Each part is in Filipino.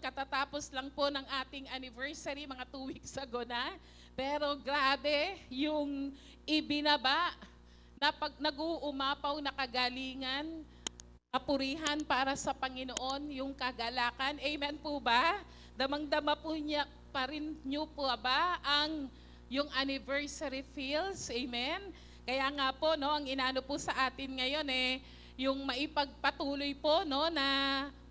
katatapos lang po ng ating anniversary, mga 2 weeks ago na. Pero grabe, yung ibinaba na pag nag-uumapaw na kagalingan, kapurihan para sa Panginoon, yung kagalakan. Amen po ba? Damang-dama po niya pa rin niyo po ba ang yung anniversary feels? Amen? Kaya nga po, no, ang inano po sa atin ngayon yung maipagpatuloy po, no, na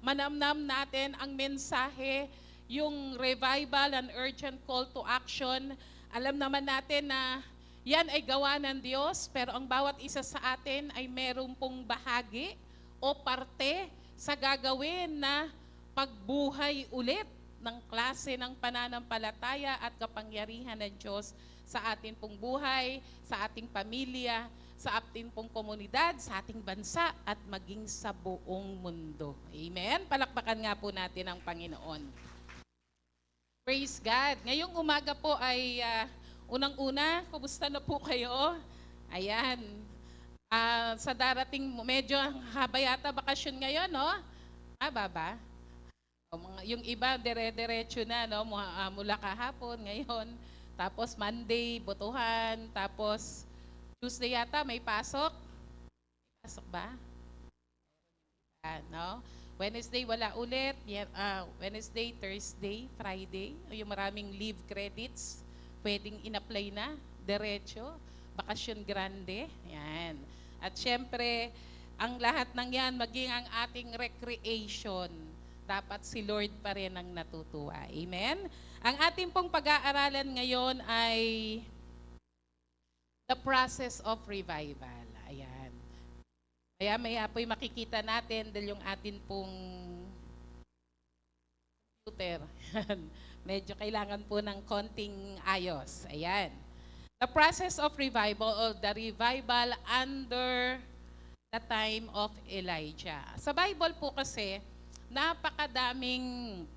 manamnam natin ang mensahe, yung revival and urgent call to action. Alam naman natin na yan ay gawa ng Diyos, pero ang bawat isa sa atin ay meron pong bahagi o parte sa gagawin na pagbuhay ulit ng klase ng pananampalataya at kapangyarihan ng Diyos sa ating pong buhay, sa ating pamilya, sa ating pong komunidad, sa ating bansa, at maging sa buong mundo. Amen? Palakpakan nga po natin ang Panginoon. Praise God. Ngayong umaga po ay unang-una, kumusta na po kayo? Ayan. Sa darating, medyo haba yata bakasyon ngayon, no? Haba ba? Yung iba, dire-diretso na, no? Mula kahapon, ngayon. Tapos Monday, botohan. Tapos Tuesday yata, may pasok. May pasok ba? No? Wednesday, wala ulit. Wednesday, Thursday, Friday. Yung maraming leave credits, pwedeng in-apply na, diretso. Bakasyon grande. Yan. At syempre, ang lahat ng yan, maging ang ating recreation, dapat si Lord pa rin ang natutuwa. Amen? Ang ating pong pag-aaralan ngayon ay the process of revival. Ayan. Maya po'y makikita natin dahil yung atin pong computer, medyo kailangan po ng konting ayos. Ayan. The process of revival or the revival under the time of Elijah. Sa Bible po kasi, napakadaming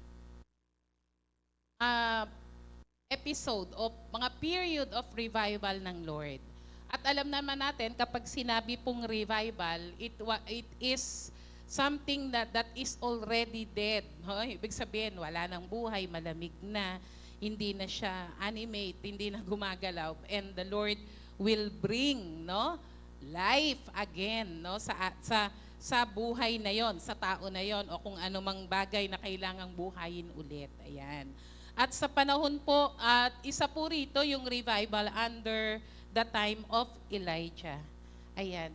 episode o mga period of revival ng Lord. At alam naman natin, kapag sinabi pong revival, it is something that is already dead. Ibig sabihin, wala nang buhay, malamig na, hindi na siya animate, hindi na gumagalaw, and the Lord will bring, no, life again, no, sa buhay na yon, sa tao na yon, o kung anumang bagay na kailangang buhayin ulit. Ayan. At sa panahon po, at isa po rito yung revival under the time of Elijah. Ayan.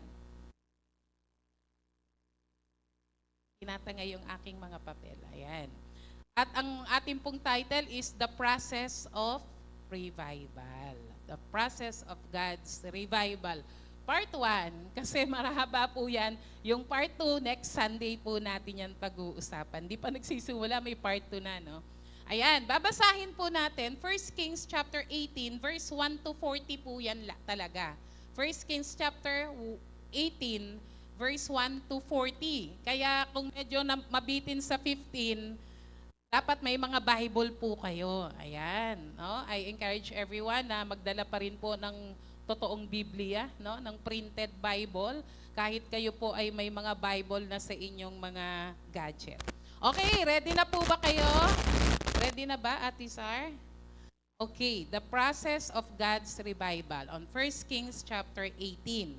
Tinatangay yung aking mga papel. Ayan. At ang ating pong title is The Process of Revival. The Process of God's Revival. Part 1, kasi marahaba po yan. Yung part 2, next Sunday po natin yan pag-uusapan. Di pa nagsisimula, may part 2 na, no? Ayan, babasahin po natin 1 Kings chapter 18, verse 1 to 40 po yan talaga. 1 Kings chapter 18, verse 1 to 40. Kaya kung medyo mabitin sa 15, dapat may mga Bible po kayo. Ayan, no? I encourage everyone na magdala pa rin po ng totoong Biblia, no? Ng printed Bible, kahit kayo po ay may mga Bible na sa inyong mga gadget. Okay, ready na po ba kayo? Ready na ba, Ate Sar? Okay, the process of God's revival on 1 Kings chapter 18.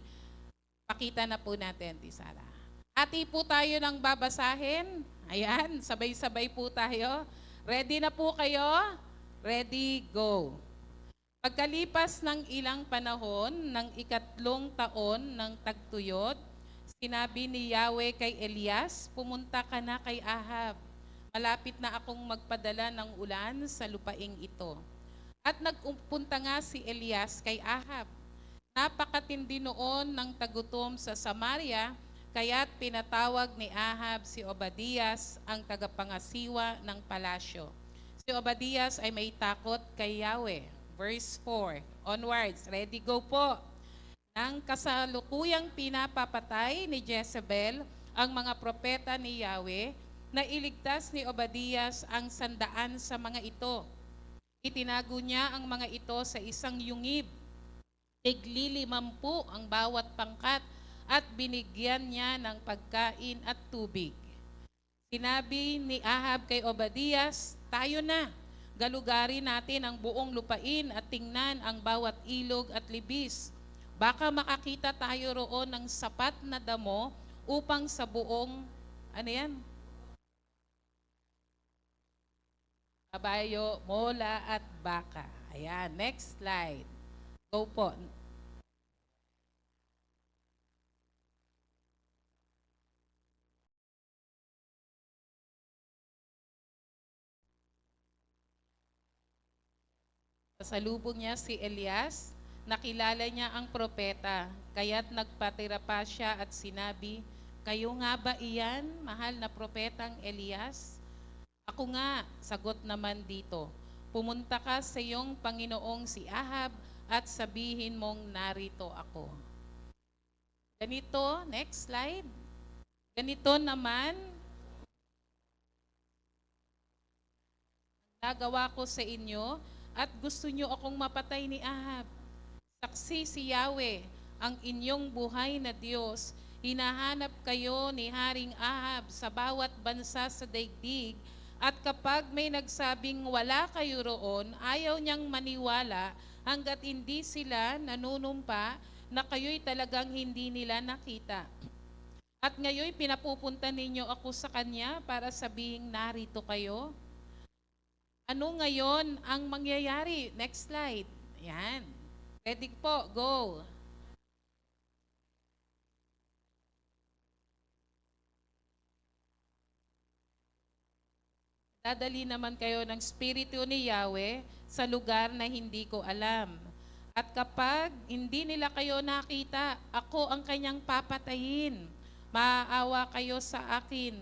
Pakita na po natin, Ate Sara. Ati po tayo ng babasahin. Ayan, sabay-sabay po tayo. Ready na po kayo? Ready, go. Pagkalipas ng ilang panahon, ng 3 taon ng tagtuyot, sinabi ni Yahweh kay Elias, pumunta ka na kay Ahab. Malapit na akong magpadala ng ulan sa lupaing ito. At nagpunta nga si Elias kay Ahab. Napakatindi noon ng tagutom sa Samaria, kaya't pinatawag ni Ahab si Obadias, ang tagapangasiwa ng palasyo. Si Obadias ay may takot kay Yahweh. Verse 4, onwards, ready, go po. Nang kasalukuyang pinapapatay ni Jezebel ang mga propeta ni Yahweh, nailigtas ni Obadias ang 100 sa mga ito. Itinago niya ang mga ito sa isang yungib. Tig-50 ang bawat pangkat at binigyan niya ng pagkain at tubig. Sinabi ni Ahab kay Obadias, tayo na. Galugarin natin ang buong lupain at tingnan ang bawat ilog at libis. Baka makakita tayo roon ng sapat na damo upang sa buong, ano yan? Kabayo, mola at baka. Ayan, next slide. Go po. Pasalubong niya si Elias, nakilala niya ang propeta, kaya't nagpatira pa siya at sinabi, kayo nga ba iyan, mahal na propetang Elias? Ako nga, sagot naman dito, pumunta ka sa iyong Panginoong si Ahab at sabihin mong narito ako. Ganito, next slide. Ganito naman, nagawa ko sa inyo at gusto nyo akong mapatay ni Ahab. Saksi si Yahweh, ang inyong buhay na Diyos. Hinahanap kayo ni Haring Ahab sa bawat bansa sa daigdig at kapag may nagsabing wala kayo roon, ayaw niyang maniwala hanggat hindi sila nanunumpa na kayo'y talagang hindi nila nakita. At ngayon pinapupunta ninyo ako sa kanya para sabihing narito kayo. Ano ngayon ang mangyayari? Next slide. Yan. Ready po, go. Dadali naman kayo ng Espiritu ni Yahweh sa lugar na hindi ko alam. At kapag hindi nila kayo nakita, ako ang kanyang papatayin. Maawa kayo sa akin,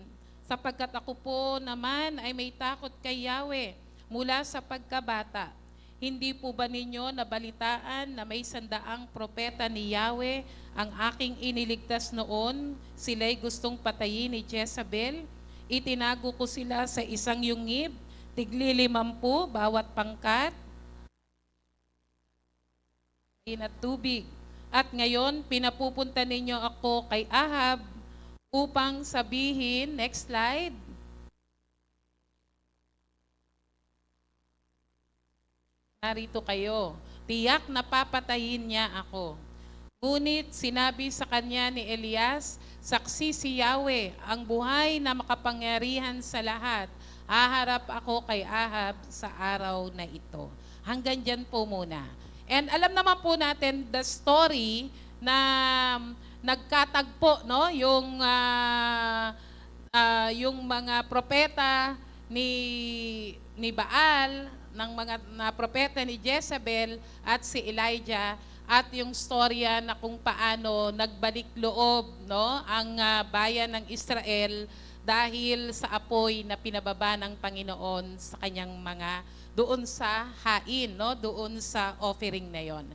sapagkat ako po naman ay may takot kay Yahweh mula sa pagkabata. Hindi po ba ninyo nabalitaan na may 100 propeta ni Yahweh ang aking iniligtas noon? Sila'y gustong patayin ni Jezebel. Itinago ko sila sa isang yungib, tigli 50 bawat pangkat, at tubig. At ngayon, pinapupunta ninyo ako kay Ahab upang sabihin, next slide, narito kayo. Tiyak na papatayin niya ako. Ngunit sinabi sa kanya ni Elias, saksi si Yahweh, ang buhay na makapangyarihan sa lahat. Haharap ako kay Ahab sa araw na ito. Hanggang dyan po muna. And alam naman po natin the story na nagkatagpo, no? Yung mga propeta ni Baal, ng mga na propeta ni Jezebel at si Elijah, at yung storya na kung paano nagbalik loob, no, ang bayan ng Israel dahil sa apoy na pinababa ng Panginoon sa kanyang mga doon sa hain, no, doon sa offering na yon.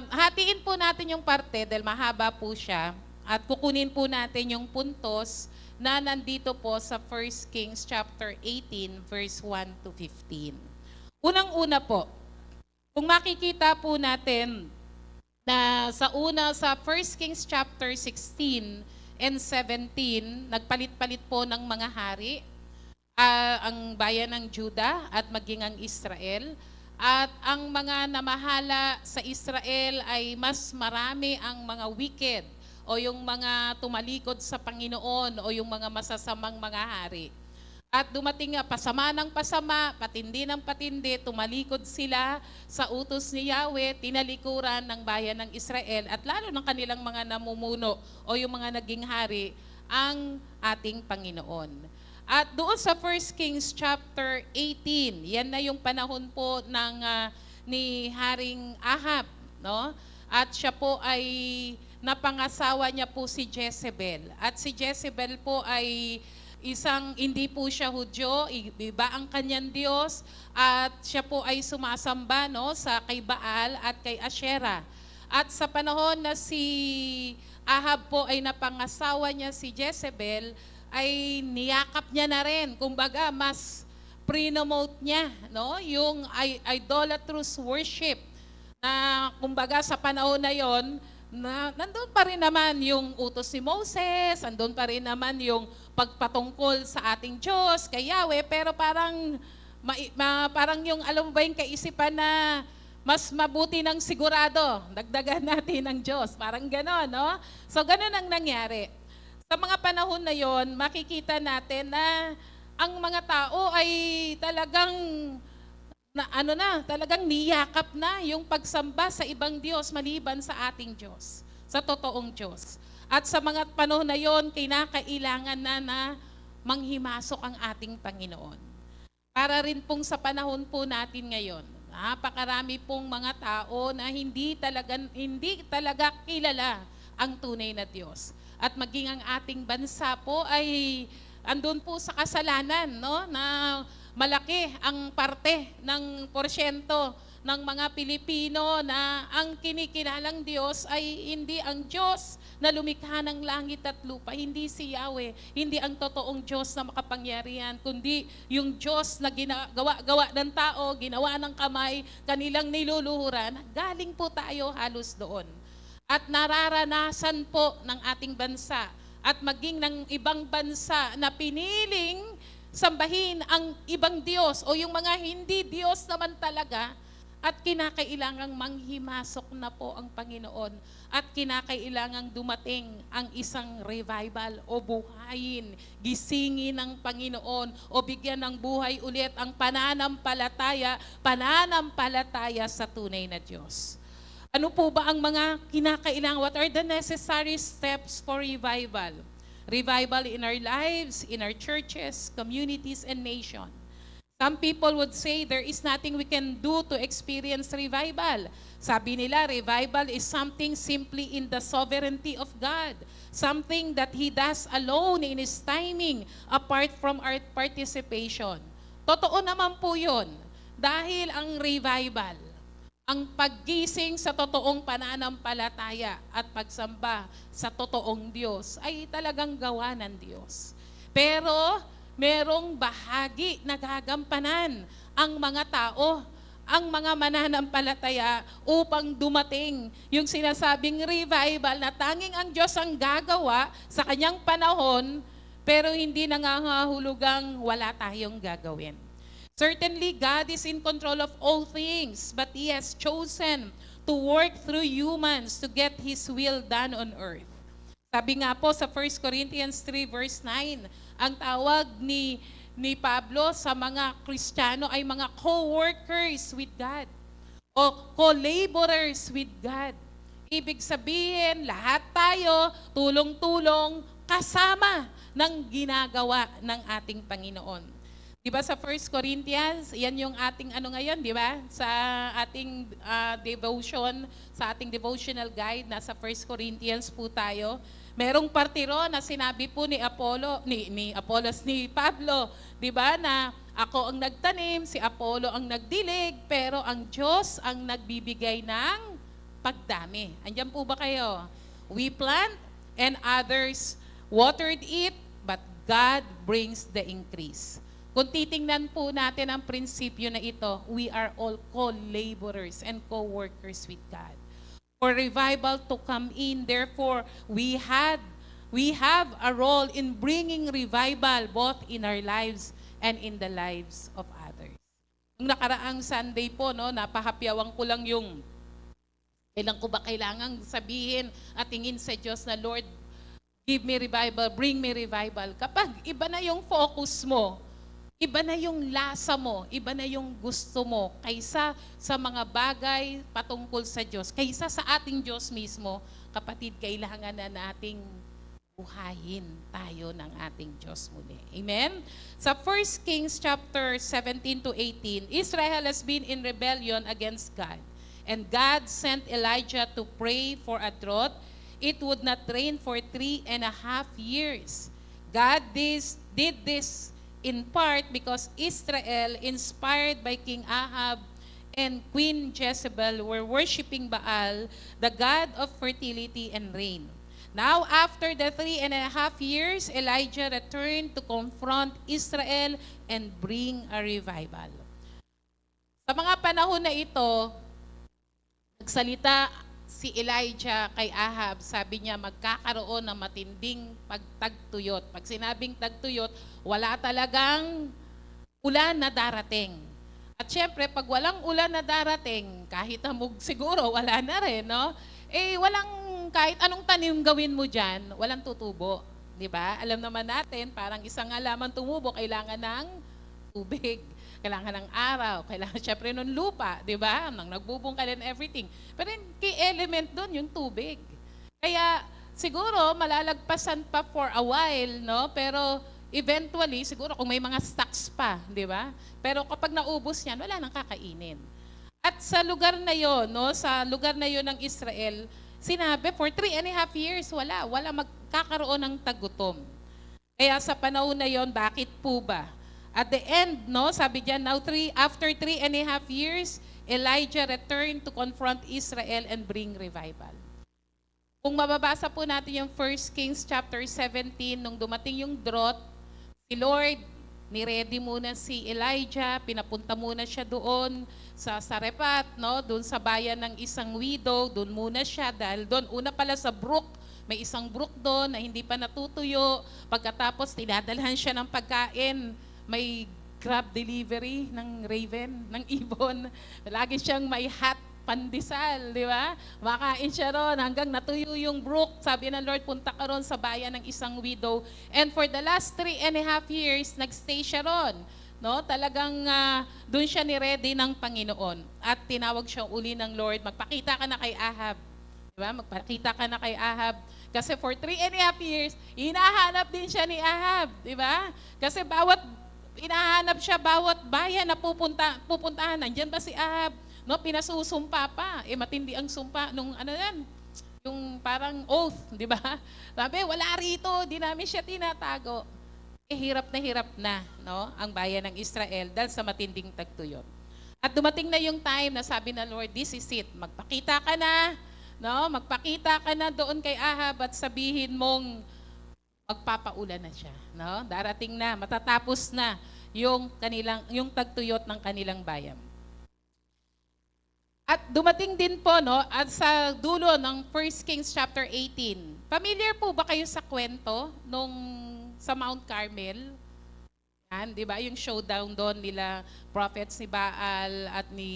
Hatiin po natin yung parte dahil mahaba po siya at kukunin po natin yung puntos na nandito po sa 1 Kings chapter 18 verse 1 to 15. Unang-una po, kung makikita po natin na sa 1 Kings chapter 16 and 17, nagpalit-palit po ng mga hari, ang bayan ng Juda at maging ang Israel. At ang mga namahala sa Israel ay mas marami ang mga wicked o yung mga tumalikod sa Panginoon o yung mga masasamang mga hari. At dumating nga pasama ng pasama, patindi ng patindi, tumalikod sila sa utos ni Yahweh, tinalikuran ng bayan ng Israel at lalo ng kanilang mga namumuno o yung mga naging hari ang ating Panginoon. At doon sa 1 Kings chapter 18, yan na yung panahon po ng ni Haring Ahab, no? At siya po ay napangasawa niya po si Jezebel. At si Jezebel po ay isang hindi po siya Hudyo, iba ang kanyang Diyos, at siya po ay sumasamba, no, sa kay Baal at kay Asherah. At sa panahon na si Ahab po ay napangasawa niya si Jezebel, ay niyakap niya na rin, kumbaga mas pre-nomote niya, no, yung idolatrous worship na kumbaga sa panahon na yon, na nandun pa rin naman yung utos ni Moses, nandun pa rin naman yung pagpatungkol sa ating Diyos, kay Yahweh, pero parang, parang yung, alam mo ba yung kaisipan na mas mabuti ng sigurado, dagdagan natin ng Diyos. Parang gano'n, no? So, gano'n ang nangyari. Sa mga panahon na yon, makikita natin na ang mga tao ay talagang talagang niyakap na yung pagsamba sa ibang Diyos maliban sa ating Diyos, sa totoong Diyos. At sa mga panahon na yon, kinakailangan na manghimasok ang ating Panginoon. Para rin pong sa panahon po natin ngayon, napakarami pong mga tao na hindi talaga kilala ang tunay na Diyos. At maging ang ating bansa po ay andun po sa kasalanan, no? Na malaki ang parte ng porsyento ng mga Pilipino na ang kinikilalang Diyos ay hindi ang Diyos na lumikha ng langit at lupa, hindi si Yahweh, hindi ang totoong Diyos na makapangyarihan, kundi yung Diyos na gawa ng tao, ginawa ng kamay, kanilang niluluhuran. Galing po tayo halos doon. At nararanasan po ng ating bansa at maging ng ibang bansa na piniling sambahin ang ibang Diyos o yung mga hindi Diyos naman talaga, at kinakailangang manghimasok na po ang Panginoon at kinakailangang dumating ang isang revival o buhayin, gisingin ng Panginoon o bigyan ng buhay ulit ang pananampalataya sa tunay na Diyos. Ano po ba ang mga kinakailangan? What are the necessary steps for revival? Revival in our lives, in our churches, communities, and nation. Some people would say there is nothing we can do to experience revival. Sabi nila, revival is something simply in the sovereignty of God. Something that He does alone in His timing, apart from our participation. Totoo naman po yun. Dahil ang revival, ang paggising sa totoong pananampalataya at pagsamba sa totoong Diyos ay talagang gawa ng Diyos. Pero merong bahagi na gagampanan ang mga tao, ang mga mananampalataya upang dumating yung sinasabing revival na tanging ang Diyos ang gagawa sa kanyang panahon, pero hindi nangangahulugang wala tayong gagawin. Certainly, God is in control of all things, but He has chosen to work through humans to get His will done on earth. Sabi nga po sa 1 Corinthians 3 verse 9, ang tawag ni Pablo sa mga Kristiyano ay mga co-workers with God o co-laborers with God. Ibig sabihin, lahat tayo tulong-tulong kasama ng ginagawa ng ating Panginoon. Diba sa 1 Corinthians, yan yung ating ngayon, di ba? Sa ating devotion, sa ating devotional guide, nasa 1 Corinthians po tayo. Merong partiro na sinabi po ni Pablo, di ba, na ako ang nagtanim, si Apollo ang nagdilig, pero ang Diyos ang nagbibigay ng pagdami. Andiyan po ba kayo? We plant and others watered it, but God brings the increase. Kung titingnan po natin ang prinsipyo na ito, we are all co-laborers and co-workers with God. For revival to come in, therefore, we have a role in bringing revival both in our lives and in the lives of others. Nung nakaraang Sunday po, napahapyawan ko lang yung kailan ko ba kailangang sabihin at tingin sa Diyos na, Lord, give me revival, bring me revival. Kapag iba na yung focus mo, iba na yung lasa mo, iba na yung gusto mo kaysa sa mga bagay patungkol sa Diyos, kaysa sa ating Diyos mismo, kapatid, kailangan na nating buhayin tayo ng ating Diyos muli. Amen? Sa 1 Kings chapter 17 to 18, Israel has been in rebellion against God. And God sent Elijah to pray for a drought. It would not rain for 3.5 years. God did this in part because Israel, inspired by King Ahab and Queen Jezebel, were worshiping Baal, the god of fertility and rain. Now, after the 3.5 years, Elijah returned to confront Israel and bring a revival. Sa mga panahon na ito, nagsalita si Elijah kay Ahab, sabi niya magkakaroon ng matinding pagtagtuyot. Pag sinabing tagtuyot, wala talagang ulan na darating. At syempre, pag walang ulan na darating, kahit hamog siguro, wala na rin, no? Walang, kahit anong tanim gawin mo dyan, walang tutubo. Di ba? Alam naman natin, parang isang halaman tumubo, kailangan ng tubig. Kailangan ng araw, kailangan syempre ng lupa, di ba? Nang nagbubungkal and everything. Pero yung key element doon, yung tubig. Kaya siguro malalagpasan pa for a while, no? Pero eventually, siguro kung may mga stocks pa, di ba? Pero kapag naubos yan, wala nang kakainin. At sa lugar na yon, no? Sa lugar na yon ng Israel, sinabi, for 3.5 years, wala magkakaroon ng tagutom. Kaya sa panahon na yon, bakit po ba? At the end, no, sabi diyan, after 3.5 years, Elijah returned to confront Israel and bring revival. Kung mababasa po natin yung 1 Kings chapter 17, nung dumating yung drought, si Lord, ni-ready muna si Elijah, pinapunta muna siya doon sa Sarephat, no, doon sa bayan ng isang widow, doon muna siya, dahil doon, una pala sa brook, may isang brook doon na hindi pa natutuyo, pagkatapos tinadalhan siya ng pagkain, may crab delivery ng raven, ng ibon. Lagi siyang may hot pandesal, di ba? Makain siya ron hanggang natuyo yung brook. Sabi ng Lord, punta ka ron sa bayan ng isang widow. And for the last 3.5 years, nagstay siya ron. No? Talagang doon siya ni-ready ng Panginoon. At tinawag siya uli ng Lord, magpakita ka na kay Ahab. Di ba? Magpakita ka na kay Ahab. Kasi for 3.5 years, hinahanap din siya ni Ahab. Di ba? Kasi hinahanap siya bawat bayan na pupuntahan. Nandiyan ba si Ahab? No, pinasusumpa pa. Matindi ang sumpa nung yung parang oath, di ba? Sabi, wala rito, di namin siya tinatago. Hirap na, no, ang bayan ng Israel dahil sa matinding tagtuyot. At dumating na yung time na sabi na Lord, this is it. Magpakita ka na, no? Magpakita ka na doon kay Ahab at sabihin mong magpapaulan na siya, no? Darating na, matatapos na yung tagtuyot ng kanilang bayan. At dumating din po, no, at sa dulo ng 1 Kings chapter 18. Familiar po ba kayo sa kwento nung sa Mount Carmel? Yan, 'di ba? Yung showdown doon nila prophets ni Baal at ni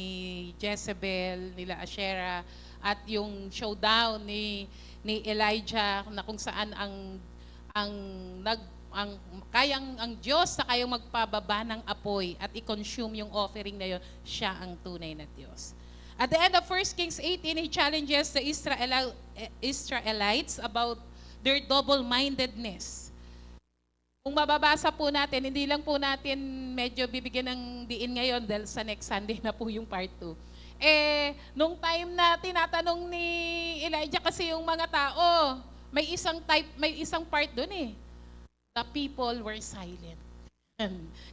Jezebel, nila Asherah, at yung showdown ni Elijah na kung saan ang Diyos sa kayong magpababa ng apoy at i-consume yung offering na yon, siya ang tunay na Diyos. At the end of 1 Kings 18, he challenges the Israelites about their double-mindedness. Kung mababasa po natin, hindi lang po natin medyo bibigyan ng diin ngayon dahil sa next Sunday na po yung part 2. Nung time na tinatanong ni Elijah kasi yung mga tao, may isang part doon eh. The people were silent.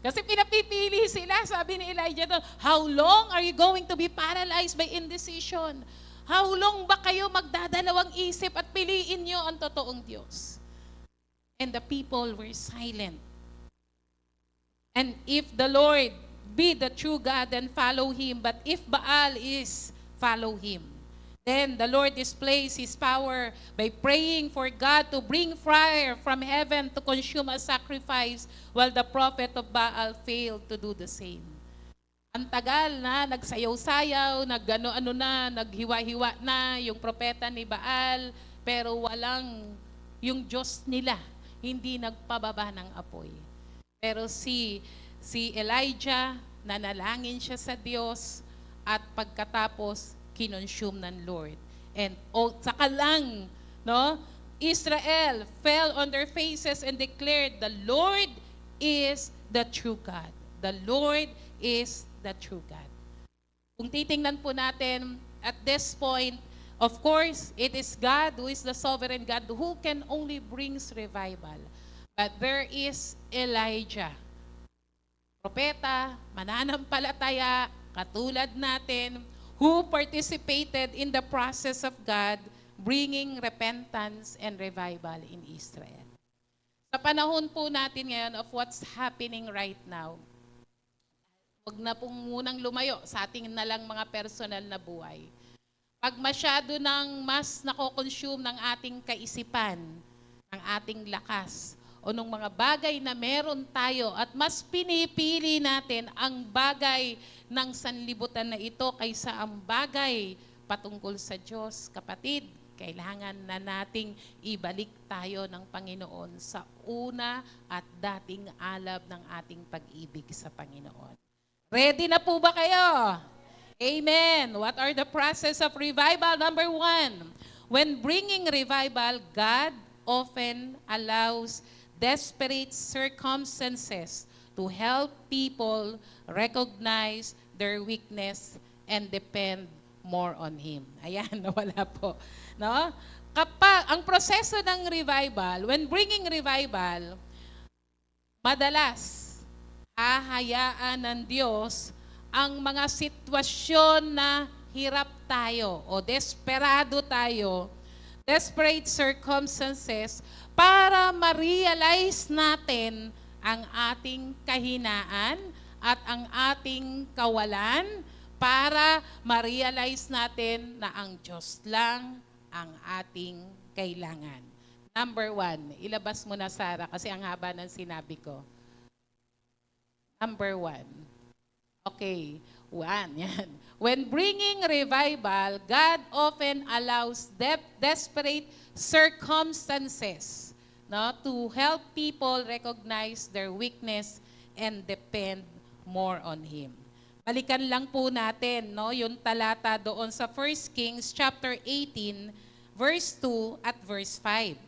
Kasi pinapipili sila, sabi ni Elijah doon, how long are you going to be paralyzed by indecision? How long ba kayo magdadalawang isip at piliin nyo ang totoong Diyos? And the people were silent. And if the Lord be the true God, then follow Him. But if Baal is, follow Him. Then the Lord displays His power by praying for God to bring fire from heaven to consume a sacrifice while the prophet of Baal failed to do the same. Ang tagal na, nagsayaw-sayaw, naghiwa-hiwa na yung propeta ni Baal, pero walang yung Diyos nila, hindi nagpababa ng apoy. Pero si Elijah, nanalangin siya sa Diyos at pagkatapos, kinonsume ng Lord. And saka lang, no, Israel fell on their faces and declared, the Lord is the true God. The Lord is the true God. Kung titingnan po natin, at this point, of course, it is God who is the sovereign God who can only brings revival. But there is Elijah, propeta, mananampalataya, katulad natin, who participated in the process of God bringing repentance and revival in Israel. Sa panahon po natin ngayon of what's happening right now, wag na pong munang lumayo sa ating na lang mga personal na buhay. Pag masyado nang mas nako-consume ng ating kaisipan, ng ating lakas, o ng mga bagay na meron tayo at mas pinipili natin ang bagay ng sanlibutan na ito kaysa ang bagay patungkol sa Diyos, kapatid, kailangan na nating ibalik tayo ng Panginoon sa una at dating alab ng ating pag-ibig sa Panginoon. Ready na po ba kayo? Amen. What are the process of revival? Number 1, when bringing revival, God often allows desperate circumstances to help people recognize their weakness and depend more on Him. Ayan, nawala po. No? Kapag ang proseso ng revival, when bringing revival, madalas hahayaan ng Diyos ang mga sitwasyon na hirap tayo o desperado tayo, desperate circumstances, para ma-realize natin ang ating kahinaan at ang ating kawalan, para ma-realize natin na ang Diyos lang ang ating kailangan. Number 1, ilabas mo na, Sarah, kasi ang haba ng sinabi ko. Number 1. Okay, 1, yan. When bringing revival, God often allows desperate circumstances, no, to help people recognize their weakness and depend more on Him. Balikan lang po natin, no, yung talata doon sa 1 Kings chapter 18, verse 2 at verse 5.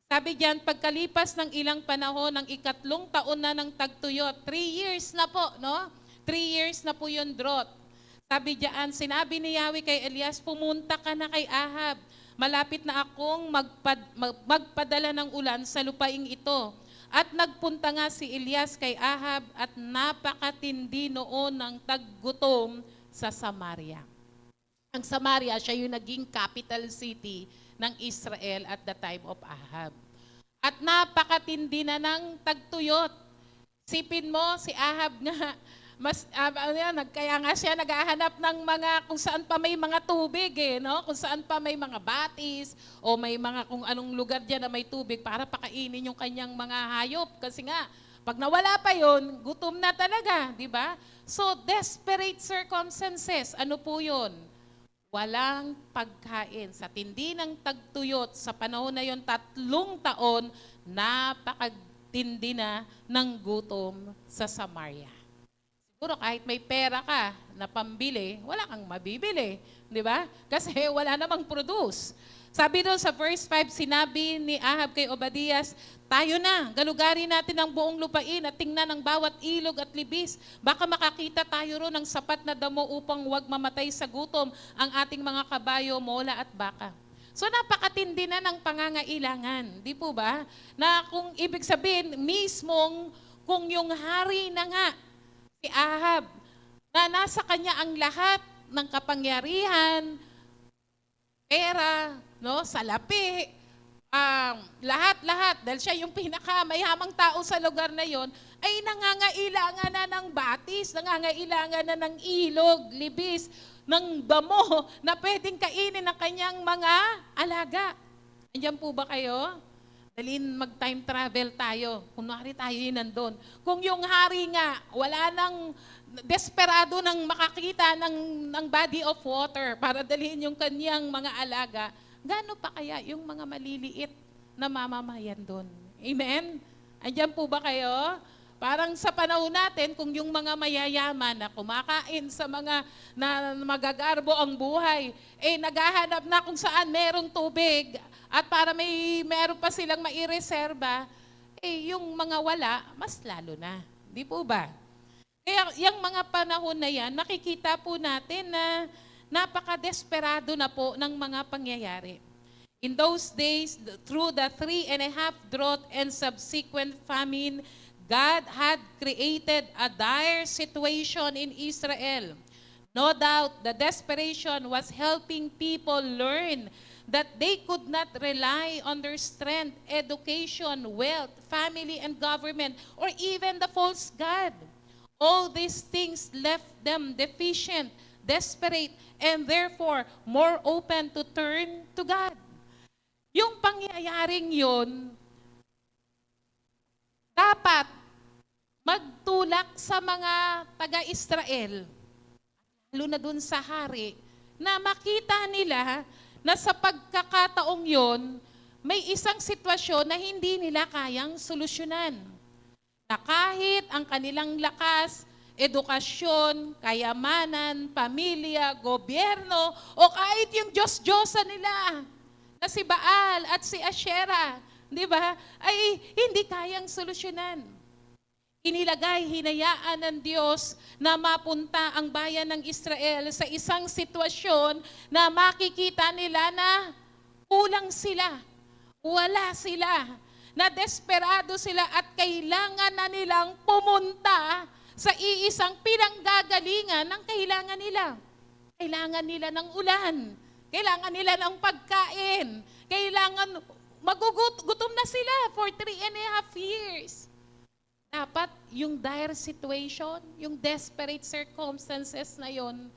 Sabi diyan, pagkalipas ng ilang panahon, ng 3 taon na ng tagtuyot, 3 years na po, no? 3 years na po yung drought. Sabi diyan, sinabi ni Yahweh kay Elias, pumunta ka na kay Ahab. Malapit na akong magpadala ng ulan sa lupaing ito. At nagpunta nga si Elias kay Ahab at napakatindi noon ng taggutom sa Samaria. Ang Samaria, siya yung naging capital city ng Israel at the time of Ahab. At napakatindi na ng tagtuyot. Sipin mo, si Ahab nga, kaya nga siya naghahanap ng mga, kung saan pa may mga tubig, no? Kung saan pa may mga batis, o may mga, kung anong lugar dyan na may tubig, para pakainin yung kanyang mga hayop. Kasi nga, pag nawala pa yon, gutom na talaga, di ba? So, desperate circumstances, ano po yun? Walang pagkain. Sa tindi ng tagtuyot, sa panahon na yon, 3 taon, napakatindi na ng gutom sa Samaria. Siguro kahit may pera ka na pambili, wala kang mabibili. Di ba? Kasi wala namang produce. Sabi doon sa verse 5, sinabi ni Ahab kay Obadias, tayo na, galugarin natin ang buong lupain at tingnan ang bawat ilog at libis. Baka makakita tayo ron ng sapat na damo upang huwag mamatay sa gutom ang ating mga kabayo, mola at baka. So napakatindi na ng pangangailangan, di po ba? Na kung ibig sabihin, mismong kung yung hari na nga, si Ahab, na nasa kanya ang lahat ng kapangyarihan, pera, no, salapi, lahat-lahat, dahil siya yung pinakamayamang tao sa lugar na yon, ay nangangailangan na ng batis, nangangailangan na ng ilog, libis, ng damo na pwedeng kainin ng kanyang mga alaga. Andiyan po ba kayo? Dalhin mag-time travel tayo. Kunwari tayo yun nandun. Kung yung hari nga, wala nang desperado nang makakita ng body of water para dalhin yung kanyang mga alaga, gaano pa kaya yung mga maliliit na mamamayan doon? Amen? Andiyan po ba kayo? Parang sa panahon natin, kung yung mga mayayaman na kumakain sa mga na magagarbo ang buhay, naghahanap na kung saan merong tubig at para meron pa silang maireserba, yung mga wala, mas lalo na. Di po ba? Kaya yung mga panahon na yan, nakikita po natin na napaka-desperado na po ng mga pangyayari. In those days, through the 3.5 drought and subsequent famine, God had created a dire situation in Israel. No doubt, the desperation was helping people learn that they could not rely on their strength, education, wealth, family, and government, or even the false god. All these things left them deficient, desperate, and therefore more open to turn to God. Yung pangyayaring yun, dapat magtulak sa mga taga-Israel, lalo na dun sa hari, na makita nila na sa pagkakataong yon, may isang sitwasyon na hindi nila kayang solusyonan. Na kahit ang kanilang lakas, edukasyon, kayamanan, pamilya, gobyerno, o kahit yung Diyos-Diyosa nila, na si Baal at si Asherah, di ba, ay hindi kayang solusyonan. Inilagay, hinayaan ng Diyos na mapunta ang bayan ng Israel sa isang sitwasyon na makikita nila na kulang sila, wala sila, na desperado sila at kailangan na nilang pumunta sa iisang pinanggagalingan ng kailangan nila. Kailangan nila ng ulan, kailangan nila ng pagkain, kailangan magugutom na sila for 3.5 years. Dapat yung dire situation, yung desperate circumstances na yon,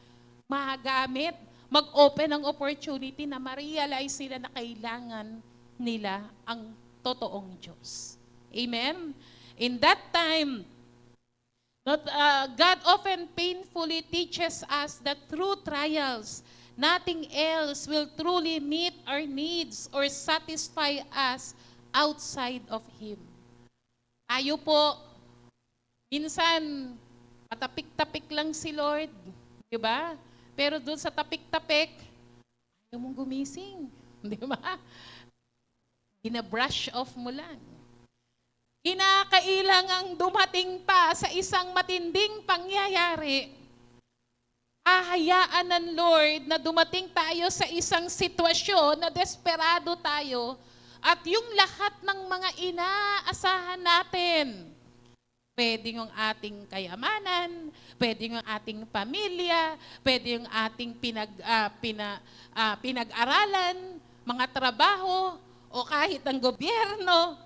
magamit, mag-open ng opportunity na ma-realize nila na kailangan nila ang totoong Diyos. Amen? In that time, God often painfully teaches us that through trials, nothing else will truly meet our needs or satisfy us outside of Him. Tayo po, minsan, patapik-tapik lang si Lord, di ba? Pero doon sa tapik-tapik, ayaw mong gumising, di ba? Ina-brush off mo lang. Kinakailangang dumating pa sa isang matinding pangyayari, hahayaan ng Lord na dumating tayo sa isang sitwasyon na desperado tayo, at yung lahat ng mga inaasahan natin, pwede yung ating kayamanan, pwede yung ating pamilya, pwede yung ating pinag-aralan, mga trabaho, o kahit ang gobyerno,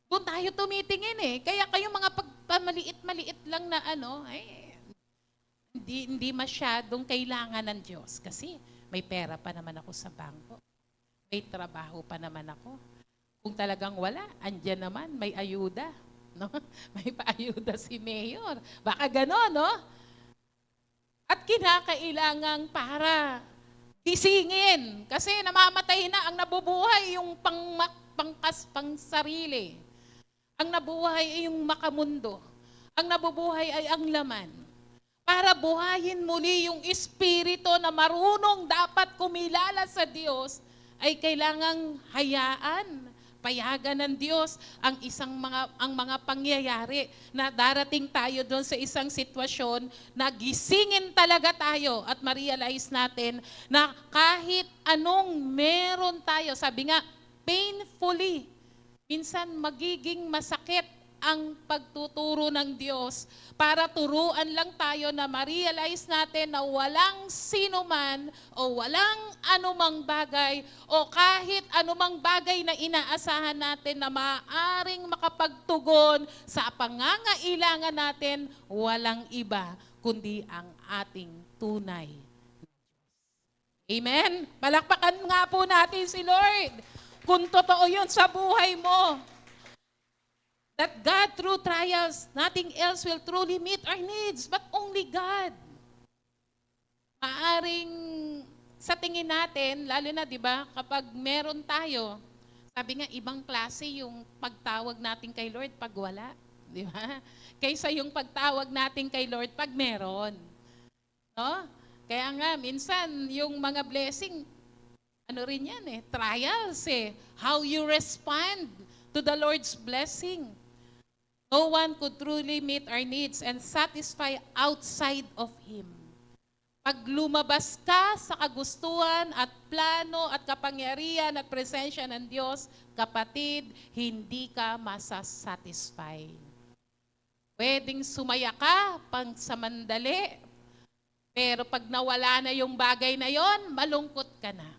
doon tayo tumitingin eh. Kaya kayong mga pagpamaliit-maliit lang na hindi masyadong kailangan ng Diyos. Kasi may pera pa naman ako sa bangko. May trabaho pa naman ako. Kung talagang wala, andyan naman, may ayuda. No? May paayuda si Mayor. Baka gano'n, no? At kinakailangang para gisingin. Kasi namamatay na, ang nabubuhay yung pang sarili. Ang nabubuhay ay yung makamundo. Ang nabubuhay ay ang laman. Para buhayin muli yung espiritu na marunong dapat kumilala sa Diyos, ay kailangang hayaan, payagan ng Diyos ang mga pangyayari na darating tayo doon sa isang sitwasyon na gisingin talaga tayo at ma-realize natin na kahit anong meron tayo, sabi nga, painfully, minsan magiging masakit ang pagtuturo ng Diyos para turuan lang tayo na ma-realize natin na walang sinuman o walang anumang bagay o kahit anumang bagay na inaasahan natin na maaaring makapagtugon sa pangangailangan natin, walang iba kundi ang ating tunay. Amen? Palakpakan nga po natin si Lord kung totoo yun sa buhay mo. That God, through trials, nothing else will truly meet our needs, but only God. Maaring sa tingin natin, lalo na, di ba, kapag meron tayo, sabi nga, ibang klase yung pagtawag natin kay Lord pag wala. Di ba? Kaysa yung pagtawag natin kay Lord pag meron. No? Kaya nga, minsan, yung mga blessing, ano rin yan trials How you respond to the Lord's blessing. No one could truly meet our needs and satisfy outside of Him. Pag lumabas ka sa kagustuhan at plano at kapangyarihan at presensya ng Diyos, kapatid, hindi ka masasatisfy. Pwedeng sumaya ka pang samandali, pero pag nawala na yung bagay na yon, malungkot ka na.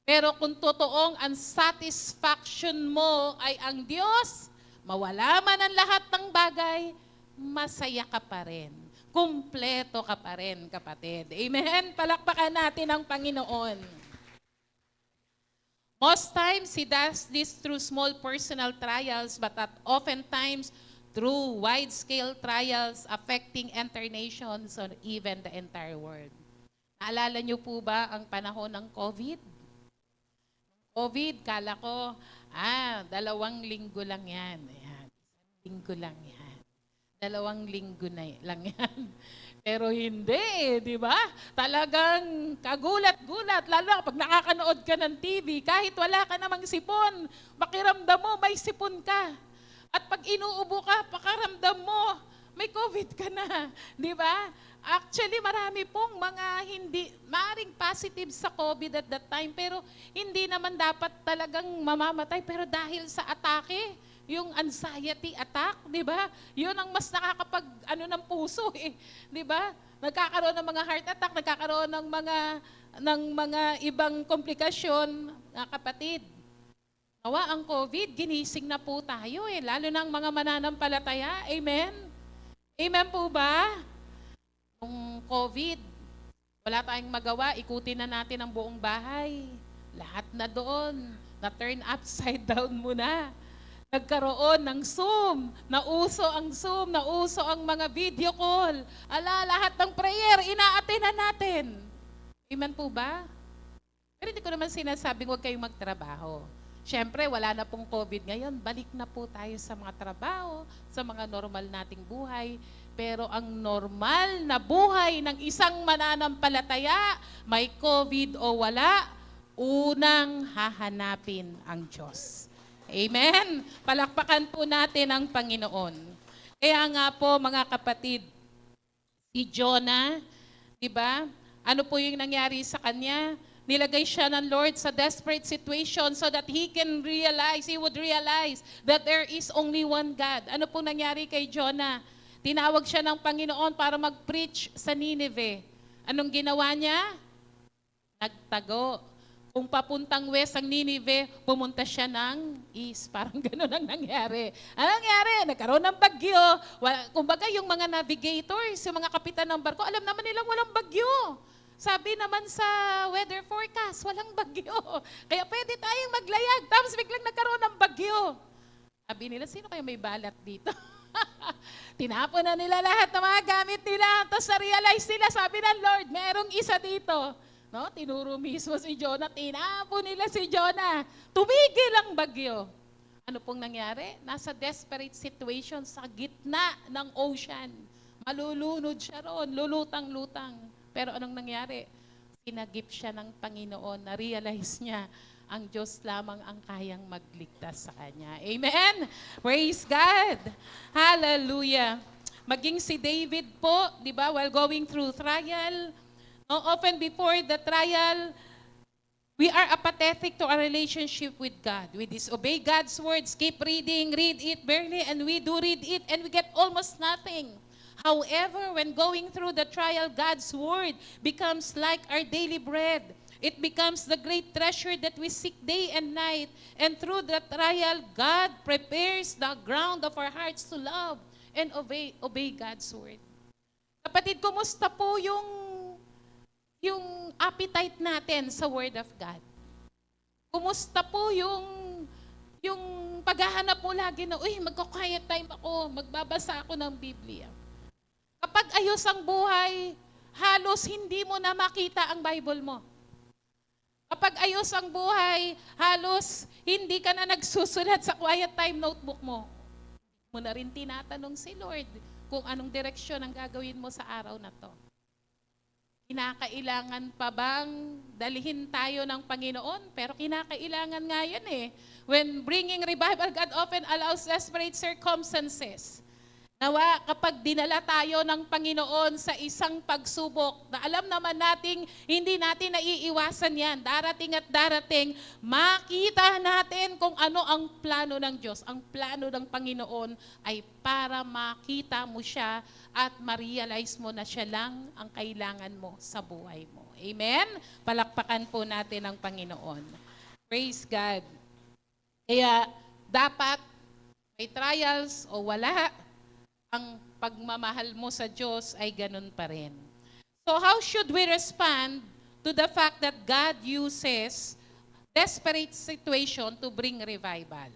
Pero kung totoong ang satisfaction mo ay ang Diyos, mawala man ang lahat ng bagay, masaya ka pa rin. kumpleto ka pa rin, kapatid. Amen? Palakpakan natin ang Panginoon. Most times, He does this through small personal trials, but oftentimes through wide-scale trials affecting entire nations or even the entire world. Naalala niyo po ba ang panahon ng COVID? COVID, kala ko, 2 linggo lang yan. Ayan, 1 linggo lang yan. 2 linggo na lang yan. Pero hindi, di ba? Talagang kagulat-gulat, lalo na pag nakakanood ka ng TV, kahit wala ka namang sipon, makiramdam mo, may sipon ka. At pag inuubo ka, pakaramdam mo, may COVID ka na. Di ba? Actually, marami pong mga maaring positive sa COVID at that time, pero hindi naman dapat talagang mamamatay. Pero dahil sa atake, yung anxiety attack, di ba? Yun ang mas nakakapag, ng puso eh. Di ba? Nagkakaroon ng mga heart attack, nagkakaroon ng mga ibang komplikasyon, kapatid. Nawa ang COVID, ginising na po tayo eh, lalo ng mga mananampalataya. Amen? Amen po ba? Kung COVID, wala tayong magawa, ikutin na natin ang buong bahay. Lahat na doon, na-turn upside down muna. Nagkaroon ng Zoom, nauso ang Zoom, nauso ang mga video call. Lahat ng prayer, ina-attend na natin. Amen po ba? Pero hindi ko naman sinasabing huwag kayong magtrabaho. Siyempre, wala na pong COVID ngayon, balik na po tayo sa mga trabaho, sa mga normal nating buhay. Pero ang normal na buhay ng isang mananampalataya, may COVID o wala, unang hahanapin ang Diyos. Amen? Palakpakan po natin ang Panginoon. Kaya nga po, mga kapatid, si Jonah, di ba? Ano po yung nangyari sa kanya? Nilagay siya ng Lord sa desperate situation so that he would realize that there is only one God. Ano po nangyari kay Jonah? Tinawag siya ng Panginoon para mag-preach sa Nineveh. Anong ginawa niya? Nagtago. Kung papuntang west ang Nineveh, pumunta siya ng east. Parang gano'n ang nangyari. Ano nangyari? Nagkaroon ng bagyo. Kumbaga yung mga navigators, yung mga kapitan ng barko, alam naman nilang walang bagyo. Sabi naman sa weather forecast, walang bagyo. Kaya pwede tayong maglayag. Tapos biglang nagkaroon ng bagyo. Sabi nila, sino kaya may balat dito? Tinapon na nila lahat ng mga gamit nila. Tapos na-realize nila, sabi ng Lord, merong isa dito. No? Tinuro mismo si Jonah. Tinapon nila si Jonah. Tumigil ang bagyo. Ano pong nangyari? Nasa desperate situation sa gitna ng ocean. Malulunod siya roon, lulutang-lutang. Pero anong nangyari? Sinagip siya ng Panginoon. Na-realize niya, ang Diyos lamang ang kayang magligtas sa kanya. Amen? Praise God! Hallelujah! Maging si David po, di ba, while going through trial, often before the trial, we are apathetic to our relationship with God. We disobey God's words, keep reading, read it barely, and we do read it, and we get almost nothing. However, when going through the trial, God's word becomes like our daily bread. It becomes the great treasure that we seek day and night. And through the trial, God prepares the ground of our hearts to love and obey God's word. Kapatid, kumusta po yung appetite natin sa word of God? Kumusta po yung paghahanap mo lagi na, magko-quiet time ako, magbabasa ako ng Biblia. Kapag ayos ang buhay, halos hindi mo na makita ang Bible mo. Kapag ayos ang buhay, halos hindi ka na nagsusulat sa quiet time notebook mo. Hindi mo na rin tinatanong si Lord kung anong direksyon ang gagawin mo sa araw na to. Kinakailangan pa bang dalhin tayo ng Panginoon? Pero kinakailangan nga yun eh. When bringing revival, God often allows desperate circumstances. Nawa, kapag dinala tayo ng Panginoon sa isang pagsubok, na alam naman nating hindi natin naiiwasan yan, darating at darating, makita natin kung ano ang plano ng Diyos. Ang plano ng Panginoon ay para makita mo siya at ma-realize mo na siya lang ang kailangan mo sa buhay mo. Amen? Palakpakan po natin ang Panginoon. Praise God. Kaya dapat may trials o wala, ang pagmamahal mo sa Diyos ay ganun pa rin. So how should we respond to the fact that God uses desperate situation to bring revival?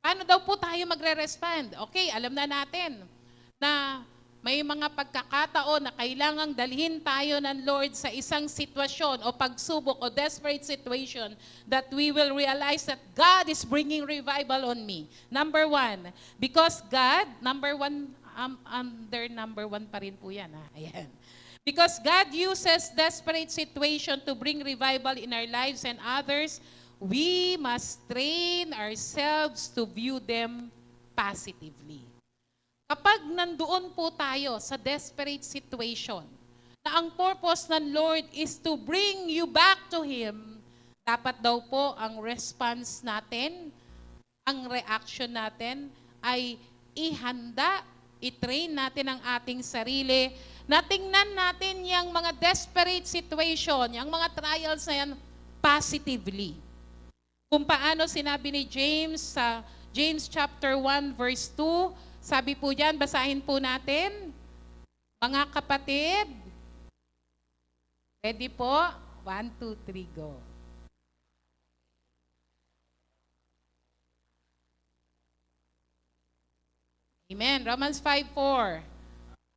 Paano daw po tayo magre-respond? Okay, alam na natin na may mga pagkakataon na kailangang dalhin tayo ng Lord sa isang sitwasyon o pagsubok o desperate situation that we will realize that God is bringing revival on me. Number one, because God, under number one pa rin po yan. Ayan. Because God uses desperate situation to bring revival in our lives and others, we must train ourselves to view them positively. Kapag nandoon po tayo sa desperate situation, na ang purpose ng Lord is to bring you back to Him, dapat daw po ang response natin, ang reaction natin ay ihanda, i-train natin ang ating sarili, na tingnan natin yung mga desperate situation, yung mga trials na yan, positively. Kung paano sinabi ni James sa James chapter 1 verse 2, sabi po dyan, basahin po natin. Mga kapatid, ready po? 1, 2, 3, go. Amen. Romans 5:4.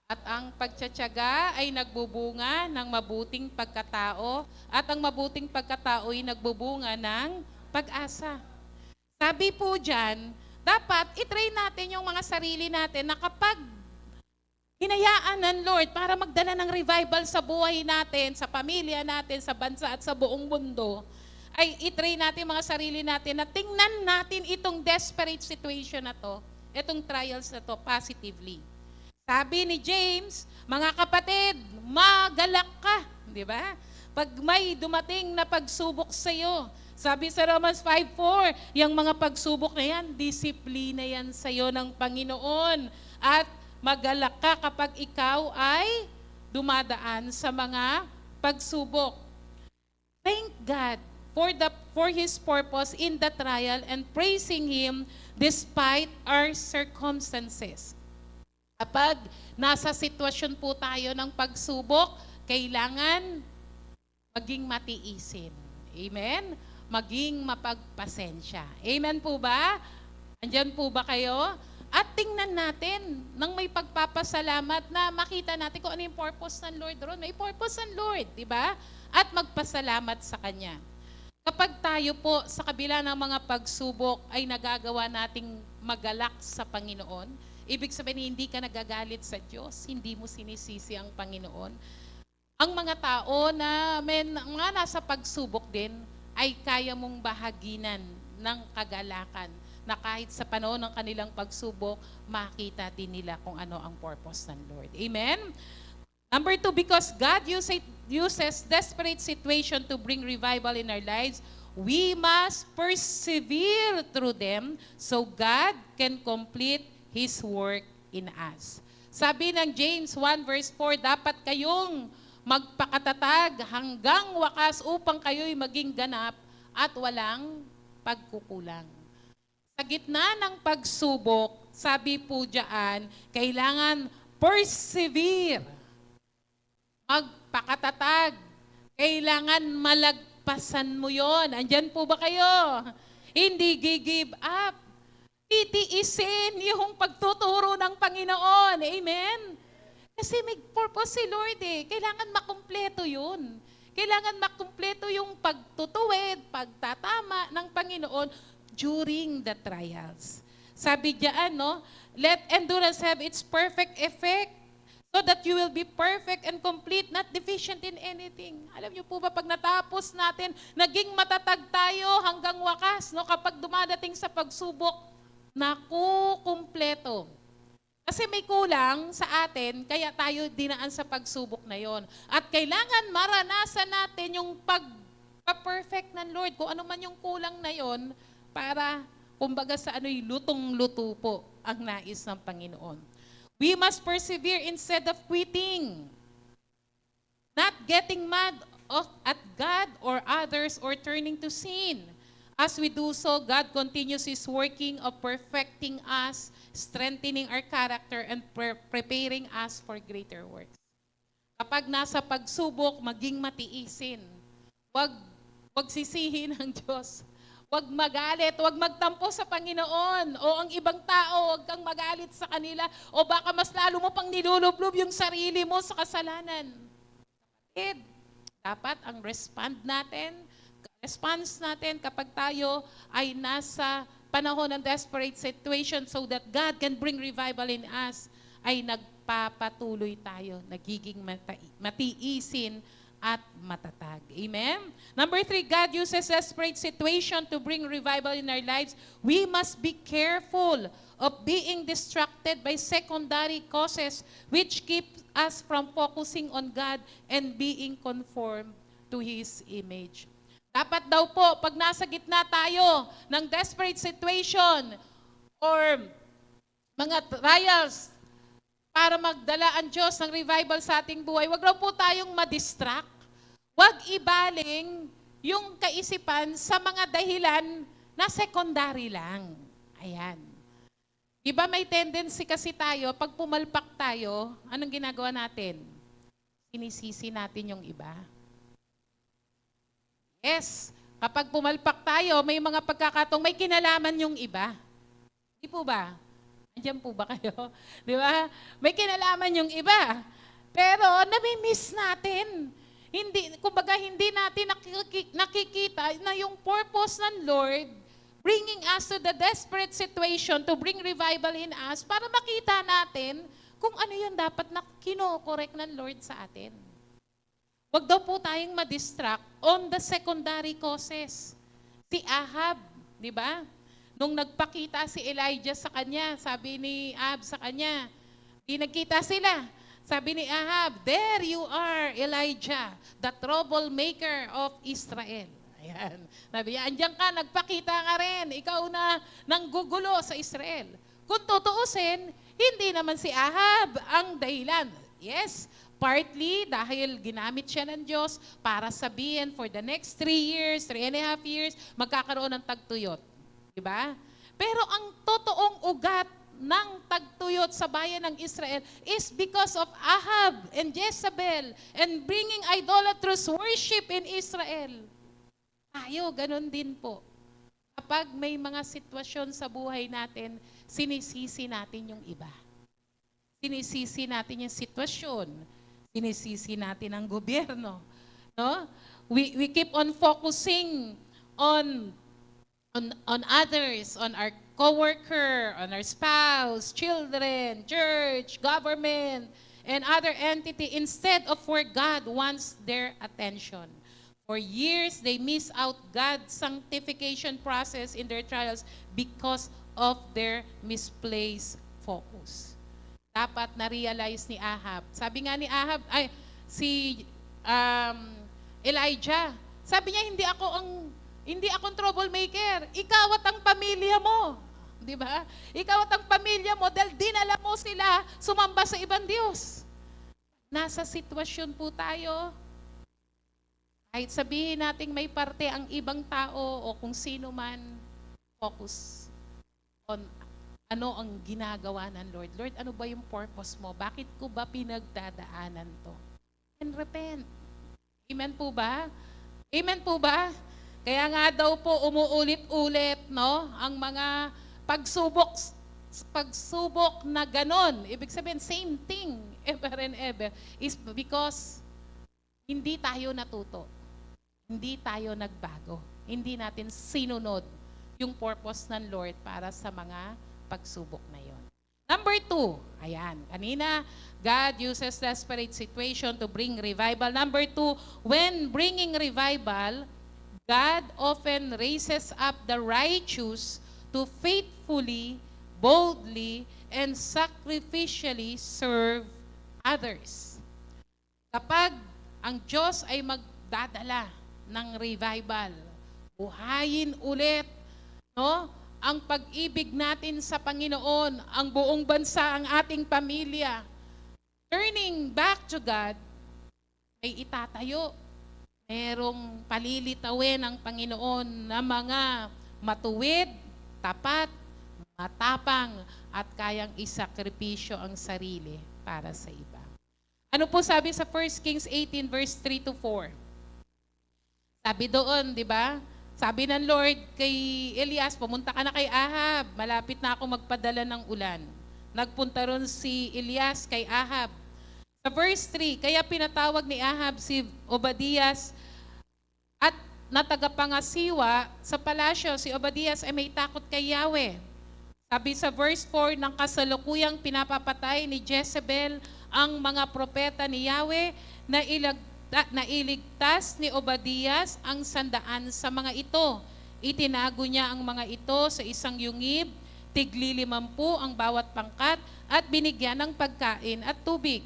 At ang pagtsatsaga ay nagbubunga ng mabuting pagkatao at ang mabuting pagkatao ay nagbubunga ng pag-asa. Sabi po dyan, dapat i-train natin yung mga sarili natin na kapag hinayaan ng Lord para magdala ng revival sa buhay natin, sa pamilya natin, sa bansa at sa buong mundo, ay i-train natin mga sarili natin na tingnan natin itong desperate situation na to, itong trials na to positively. Sabi ni James, mga kapatid, magalak ka, di ba? Pag may dumating na pagsubok sa iyo, sabi sa Romans 5:4, yung mga pagsubok na yan, disiplina yan sa iyo ng Panginoon. At magalak ka kapag ikaw ay dumadaan sa mga pagsubok. Thank God for His purpose in the trial and praising Him despite our circumstances. Kapag nasa sitwasyon po tayo ng pagsubok, kailangan maging matiisin. Amen? Maging mapagpasensya. Amen po ba? Andyan po ba kayo? At tingnan natin nang may pagpapasalamat na makita natin kung ano yung purpose ng Lord ron. May purpose ng Lord, di ba? At magpasalamat sa Kanya. Kapag tayo po sa kabila ng mga pagsubok ay nagagawa nating magalak sa Panginoon, ibig sabihin hindi ka nagagalit sa Diyos, hindi mo sinisisi ang Panginoon. Ang mga tao na mga nasa pagsubok din, ay kaya mong bahaginan ng kagalakan na kahit sa panahon ng kanilang pagsubok, makita din nila kung ano ang purpose ng Lord. Amen? Number 2, because God uses desperate situation to bring revival in our lives, we must persevere through them so God can complete His work in us. Sabi ng James 1 verse 4, dapat kayong magpakatatag hanggang wakas upang kayo'y maging ganap at walang pagkukulang. Sa gitna ng pagsubok, sabi po diyan, kailangan persevere. Magpakatatag. Kailangan malagpasan mo yon. Andyan po ba kayo? Hindi give up. Titiisin yung pagtuturo ng Panginoon. Amen? Kasi may purpose si Lord eh. Kailangan makumpleto yun. Kailangan makumpleto yung pagtutuwid, pagtatama ng Panginoon during the trials. Sabi diyan, no? Let endurance have its perfect effect so that you will be perfect and complete, not deficient in anything. Alam niyo po ba, pag natapos natin, naging matatag tayo hanggang wakas, no? Kapag dumadating sa pagsubok, naku, kumpleto. Kasi may kulang sa atin, kaya tayo dinaan sa pagsubok na yon. At kailangan maranasan natin yung pagpa-perfect ng Lord, kung ano man yung kulang na yon, para, kumbaga sa ano'y lutong-luto po ang nais ng Panginoon. We must persevere instead of quitting. Not getting mad at God or others or turning to sin. As we do so, God continues His working of perfecting us, strengthening our character, and preparing us for greater works. Kapag nasa pagsubok, maging matiisin. Wag sisihin ang Diyos. Wag magalit, wag magtampo sa Panginoon. O ang ibang tao, wag kang magalit sa kanila. O baka mas lalo mo pang nilulublob yung sarili mo sa kasalanan. Kapatid, dapat ang response natin kapag tayo ay nasa panahon ng desperate situation so that God can bring revival in us, ay nagpapatuloy tayo, nagiging matiisin at matatag. Amen? Number 3, God uses desperate situation to bring revival in our lives. We must be careful of being distracted by secondary causes which keep us from focusing on God and being conformed to His image. Dapat daw po, pag nasa gitna tayo ng desperate situation or mga trials para magdala ang Diyos ng revival sa ating buhay, wag raw po tayong madistract. Wag ibaling yung kaisipan sa mga dahilan na secondary lang. Ayan. Diba may tendency kasi tayo, pag pumalpak tayo, anong ginagawa natin? Sinisisi natin yung iba. Yes, kapag pumalpak tayo, may mga pagkakataong may kinalaman yung iba. Di po ba? Andiyan po ba kayo? Di ba? May kinalaman yung iba. Pero nami-miss natin. Kumbaga hindi natin nakikita na yung purpose ng Lord bringing us to the desperate situation to bring revival in us para makita natin kung ano yung dapat na kino-correct ng Lord sa atin. Huwag daw po tayong madistract on the secondary causes. Si Ahab, di ba? Nung nagpakita si Elijah sa kanya, sabi ni Ahab sa kanya, nagkita sila. Sabi ni Ahab, there you are, Elijah, the troublemaker of Israel. Ayan. Sabi niya, andyan ka, nagpakita ka rin. Ikaw na nanggugulo sa Israel. Kung tutuusin, hindi naman si Ahab ang dahilan. Yes, partly dahil ginamit siya ng Diyos para sabihin for the next 3 years, 3.5 years, magkakaroon ng tagtuyot. Diba? Pero ang totoong ugat ng tagtuyot sa bayan ng Israel is because of Ahab and Jezebel and bringing idolatrous worship in Israel. Tayo, ganun din po. Kapag may mga sitwasyon sa buhay natin, sinisisi natin yung iba. Sinisisi natin yung sitwasyon. Sinisisi natin ang gobyerno. No? We keep on focusing on others, on our coworker, on our spouse, children, church, government, and other entity instead of where God wants their attention. For years, they miss out God's sanctification process in their trials because of their misplaced focus. Dapat na-realize ni Ahab. Sabi nga ni Ahab, Elijah, sabi niya, hindi ako troublemaker. Ikaw at ang pamilya mo. Di ba? Ikaw at ang pamilya mo dahil dinala mo sila sumamba sa ibang Diyos. Nasa sitwasyon po tayo. Kahit sabihin nating may parte ang ibang tao o kung sino man, focus on ano ang ginagawa ng Lord. Lord, ano ba yung purpose mo? Bakit ko ba pinagdadaanan to? And repent. Amen po ba? Amen po ba? Kaya nga daw po umuulit-ulit, no, ang mga pagsubok na ganon. Ibig sabihin, same thing ever and ever is because hindi tayo natuto. Hindi tayo nagbago. Hindi natin sinunod yung purpose ng Lord para sa mga pagsubok na yon. Number 2, ayan, kanina, God uses desperate situation to bring revival. Number 2, when bringing revival, God often raises up the righteous to faithfully, boldly, and sacrificially serve others. Kapag ang Diyos ay magdadala ng revival, buhayin ulit, no, ang pag-ibig natin sa Panginoon, ang buong bansa, ang ating pamilya. Turning back to God, may itatayo Merong palilitawin ng Panginoon na mga matuwid, tapat, matapang, at kayang isakripisyo ang sarili para sa iba. Ano po sabi sa 1 Kings 18 verse 3 to 4? Sabi doon, di ba? Sabi ng Lord kay Elias, pumunta ka na kay Ahab, malapit na ako magpadala ng ulan. Nagpunta ron si Elias kay Ahab. Sa verse 3, kaya pinatawag ni Ahab si Obadias at natagapangasiwa sa palasyo. Si Obadias ay may takot kay Yahweh. Sabi sa verse 4, ng kasalukuyang pinapapatay ni Jezebel ang mga propeta ni Yahweh na iligtas ni Obadias ang 100 sa mga ito. Itinago niya ang mga ito sa isang yungib, tig-50 ang bawat pangkat at binigyan ng pagkain at tubig.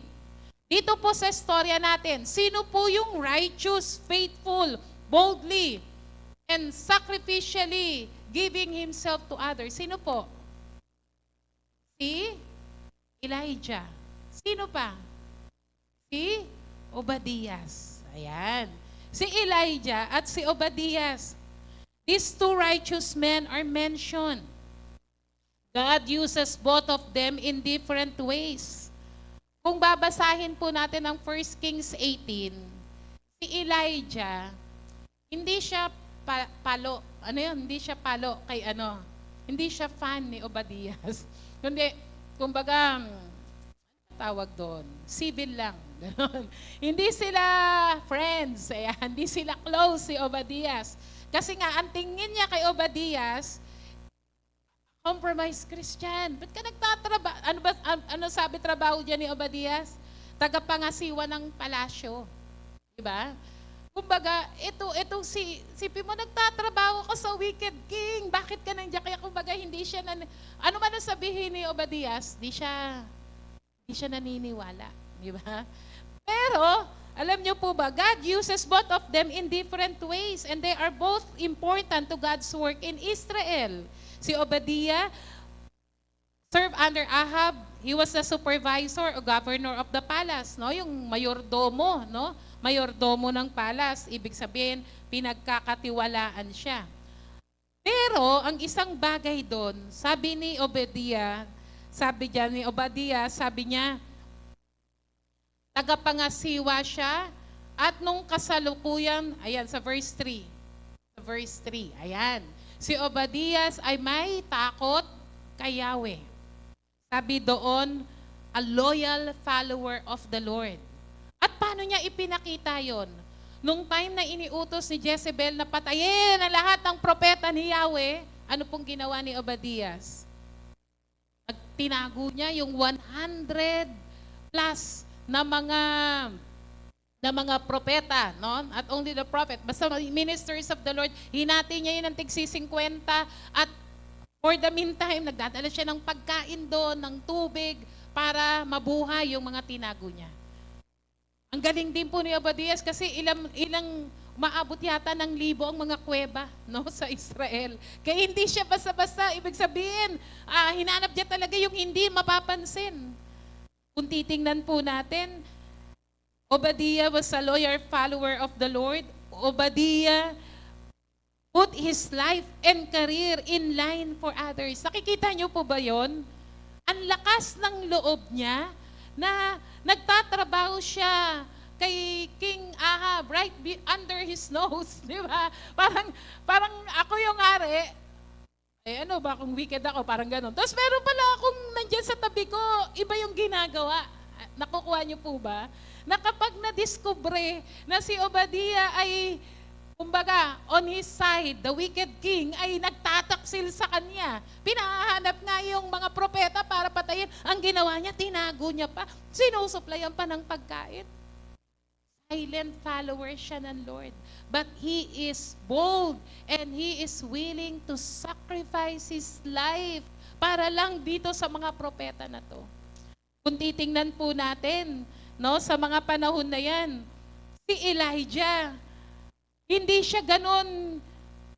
Dito po sa istorya natin, sino po yung righteous, faithful, boldly, and sacrificially giving himself to others? Sino po? Si Elijah. Sino pa? Si Obadias. Ayan. Si Elijah at si Obadias. These two righteous men are mentioned. God uses both of them in different ways. Kung babasahin po natin ang 1 Kings 18, si Elijah, hindi siya palo. Ano yun? Hindi siya palo kay ano. Hindi siya fan ni Obadias. Kundi, kumbaga, tawag doon, civil lang. Ganon. Hindi sila friends, hindi sila close si Obadias. Kasi nga, ang tingin niya kay Obadias, compromised Christian. Ba't ka nagtatrabaho? Ano sabi trabaho dyan ni Obadias? Tagapangasiwa ng palasyo. Diba? Kumbaga, ito si Pimo nagtatrabaho ka sa wicked king. Bakit ka nandiyan? Kaya kumbaga, hindi siya, ano man ang sabihin ni Obadias, di siya naniniwala. Diba? Pero, alam niyo po ba, God uses both of them in different ways and they are both important to God's work in Israel. Si Obadiah served under Ahab. He was the supervisor o governor of the palace, no? Yung mayordomo, no? Mayordomo ng palace, ibig sabihin pinagkakatiwalaan siya. Pero ang isang bagay doon, sabi ni Obadiah, sabi niya, tagapangasiwa siya at nung kasalukuyan, ayan sa verse 3. Sa verse 3, ayan. Si Obadias ay may takot kay Yahweh. Sabi doon, a loyal follower of the Lord. At paano niya ipinakita yon? Nung time na iniutos ni Jezebel na patayin ang lahat ng propeta ni Yahweh, ano pong ginawa ni Obadias? Tinago niya yung 100 plus na mga propeta, no? At only the prophet, basta ministers of the Lord, hinati niya yun ng tigsi 50 at for the meantime, nagdadala siya ng pagkain doon, ng tubig, para mabuhay yung mga tinago niya. Ang galing din po ni Obadias kasi ilang maabot yata ng 1,000 ang mga kuweba, no, sa Israel. Kaya hindi siya basta-basta, ibig sabihin, hinanap niya talaga yung hindi mapapansin. Kung titingnan po natin, Obadiah was a loyal follower of the Lord. Obadiah put his life and career in line for others. Nakikita niyo po ba yon? Ang lakas ng loob niya na nagtatrabaho siya kay King Ahab right under his nose, di ba? Parang ako yung ari, ano ba kung wicked ako, parang gano'n. Tapos meron pala akong nandyan sa tabi ko, iba yung ginagawa. Nakukuha niyo po ba? Na kapag na-discover na si Obadiah ay, kumbaga, on his side, the wicked king ay nagtataksil sa kanya. Pinahanap nga yung mga propeta para patayin. Ang ginawa niya, tinago niya pa. Sinusuplayan pa ng pagkain. Silent follower siya ng Lord. But he is bold and he is willing to sacrifice his life para lang dito sa mga propeta na to. Kung titingnan po natin, no, sa mga panahon na yan, si Elijah, hindi siya ganun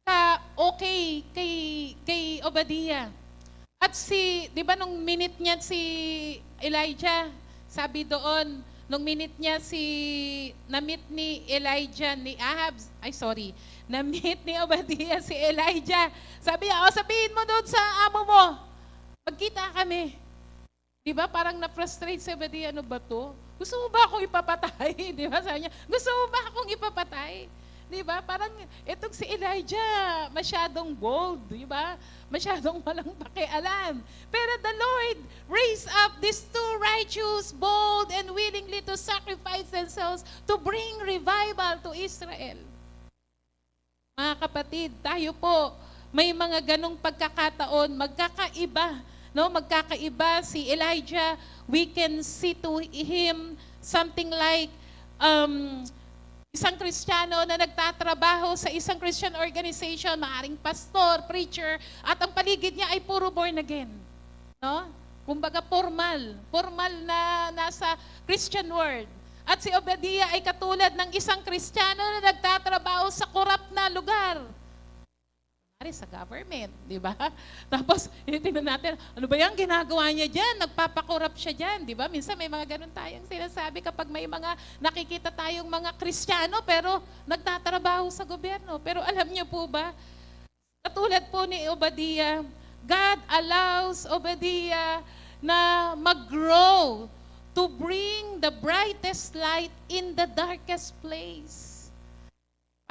ka-okay kay Obadiah. At di ba nung minute niya si Elijah, sabi doon, nung na-meet ni Elijah, na-meet ni Obadiah si Elijah. Sabi niya, sabihin mo doon sa amo mo, magkita kami. Di ba? Parang na-frustrate si Obadiah, ano ba to? Gusto mo ba akong ipapatay? Di ba? Sabi niya, gusto mo ba akong ipapatay? Di ba? Parang itong si Elijah, masyadong bold. Di ba? Masyadong walang pakialam. Pero the Lord raised up these two righteous, bold, and willingly to sacrifice themselves to bring revival to Israel. Mga kapatid, tayo po, may mga ganong pagkakataon, magkakaiba. No, magkakaiba si Elijah. We can see to him something like isang Kristiyano na nagtatrabaho sa isang Christian organization, maaring pastor, preacher, at ang paligid niya ay puro born again. No? Kumbaga formal na nasa Christian world. At si Obadiah ay katulad ng isang Kristiyano na nagtatrabaho sa korap na lugar. Sa government, di ba? Tapos, tingnan natin, ano ba yung ginagawa niya dyan? Nagpapakorap siya dyan, di ba? Minsan may mga ganun tayong sinasabi kapag may mga nakikita tayong mga Kristiyano pero nagtatrabaho sa gobyerno. Pero alam niyo po ba, katulad po ni Obadiah, God allows Obadiah na mag-grow to bring the brightest light in the darkest place.